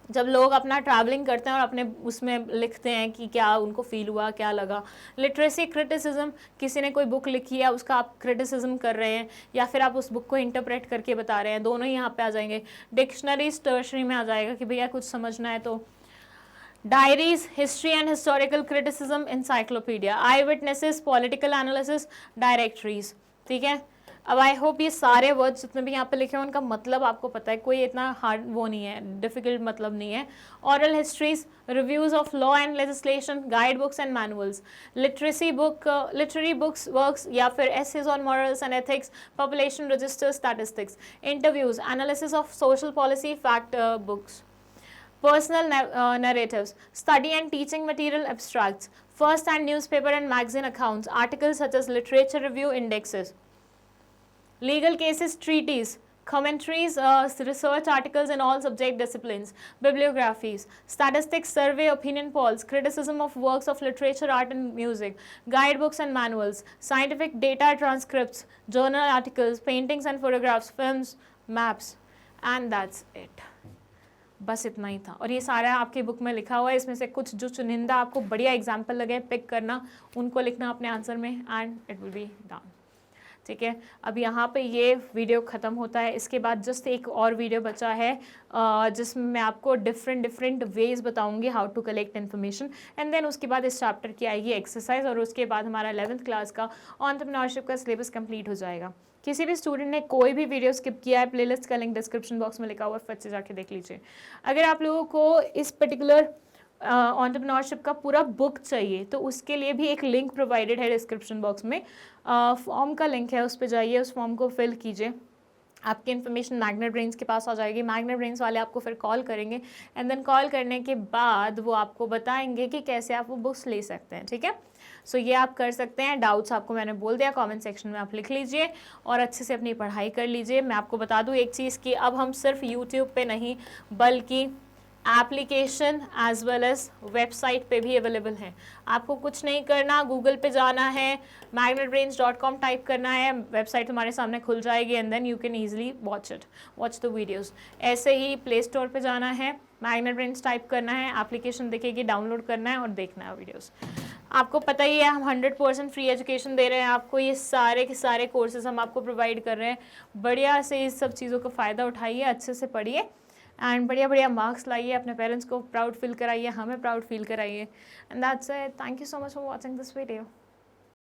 जब लोग अपना ट्रैवलिंग करते हैं और अपने उसमें लिखते हैं कि क्या उनको फील हुआ, क्या लगा। लिटरेसी क्रिटिसिज्म, किसी ने कोई बुक लिखी है उसका आप क्रिटिसिज्म कर रहे हैं या फिर आप उस बुक को इंटरप्रेट करके बता रहे हैं, दोनों ही यहाँ पे आ जाएंगे। डिक्शनरीज टर्शरी में आ जाएगा कि भैया कुछ समझना है तो। Diaries, history and historical criticism, encyclopedia. I witnesses, political analysis, directories, ठीक है। अब आई होप ये सारे वर्ड्स जितने भी यहाँ पे लिखे हैं उनका मतलब आपको पता है, कोई इतना हार्ड वो नहीं है, डिफिकल्ट मतलब नहीं है। Oral histories, reviews of law and legislation, guide books and manuals, literacy book, literary books, works या फिर essays on morals and ethics, population register, statistics, interviews, analysis of social policy, fact books, personal narratives, study and teaching material abstracts, first-hand newspaper and magazine accounts, articles such as literature review indexes, legal cases, treaties, commentaries, research articles in all subject disciplines, bibliographies, statistics, survey, opinion polls, criticism of works of literature, art and music, guidebooks and manuals, scientific data transcripts, journal articles, paintings and photographs, films, maps, and that's it. बस इतना ही था और ये सारा आपकी book में लिखा हुआ है. इसमें से कुछ जो चुनिंदा आपको बढ़िया एग्जाम्पल लगे पिक करना, उनको लिखना अपने आंसर में and it will be done. ठीक है, अब यहाँ पे ये वीडियो ख़त्म होता है. इसके बाद जस्ट एक और वीडियो बचा है जिसमें मैं आपको डिफरेंट वेज बताऊंगी how to collect information, and then उसके बाद इस चैप्टर की आएगी एक्सरसाइज और उसके बाद हमारा 11th क्लास का एंटरप्रेन्योरशिप का सिलेबस कंप्लीट हो जाएगा. किसी भी स्टूडेंट ने कोई भी वीडियो स्किप किया है, प्लेलिस्ट का लिंक डिस्क्रिप्शन बॉक्स में लिखा हुआ है, फट से जाके देख लीजिए. अगर आप लोगों को इस पर्टिकुलर एंटरप्रेन्योरशिप का पूरा बुक चाहिए तो उसके लिए भी एक लिंक प्रोवाइडेड है डिस्क्रिप्शन बॉक्स में. फॉर्म का लिंक है, उस पर जाइए, उस फॉर्म को फिल कीजिए. आपकी इन्फॉर्मेशन मैग्नेट ब्रेन्स के पास आ जाएगी. मैग्नेट ब्रेन्स वाले आपको फिर कॉल करेंगे एंड देन कॉल करने के बाद वो आपको बताएंगे कि कैसे आप वो बुक्स ले सकते हैं. ठीक है, सो ये आप कर सकते हैं. डाउट्स आपको मैंने बोल दिया, कमेंट सेक्शन में आप लिख लीजिए और अच्छे से अपनी पढ़ाई कर लीजिए. मैं आपको बता दूं एक चीज़ कि अब हम सिर्फ यूट्यूब पे नहीं बल्कि application as well as website पे भी अवेलेबल हैं. आपको कुछ नहीं करना, गूगल पे जाना है, magnetbrains.com टाइप करना है, वेबसाइट तुम्हारे सामने खुल जाएगी and then you can easily watch the videos. ऐसे ही प्ले स्टोर पे जाना है, मैग्नेट ब्रेन्स टाइप करना है, एप्लीकेशन दिखेगी, डाउनलोड करना है और देखना है वीडियोस. आपको पता ही है हम 100% फ्री एजुकेशन दे रहे हैं आपको. ये सारे के सारे कोर्सेज हम आपको प्रोवाइड कर रहे हैं. बढ़िया से इस सब चीज़ों का फ़ायदा उठाइए, अच्छे से पढ़िए एंड बढ़िया मार्क्स लाइए, अपने पेरेंट्स को प्राउड फील कराइए, हमें प्राउड फील कराइए. And that's it. Thank you so much for watching this video.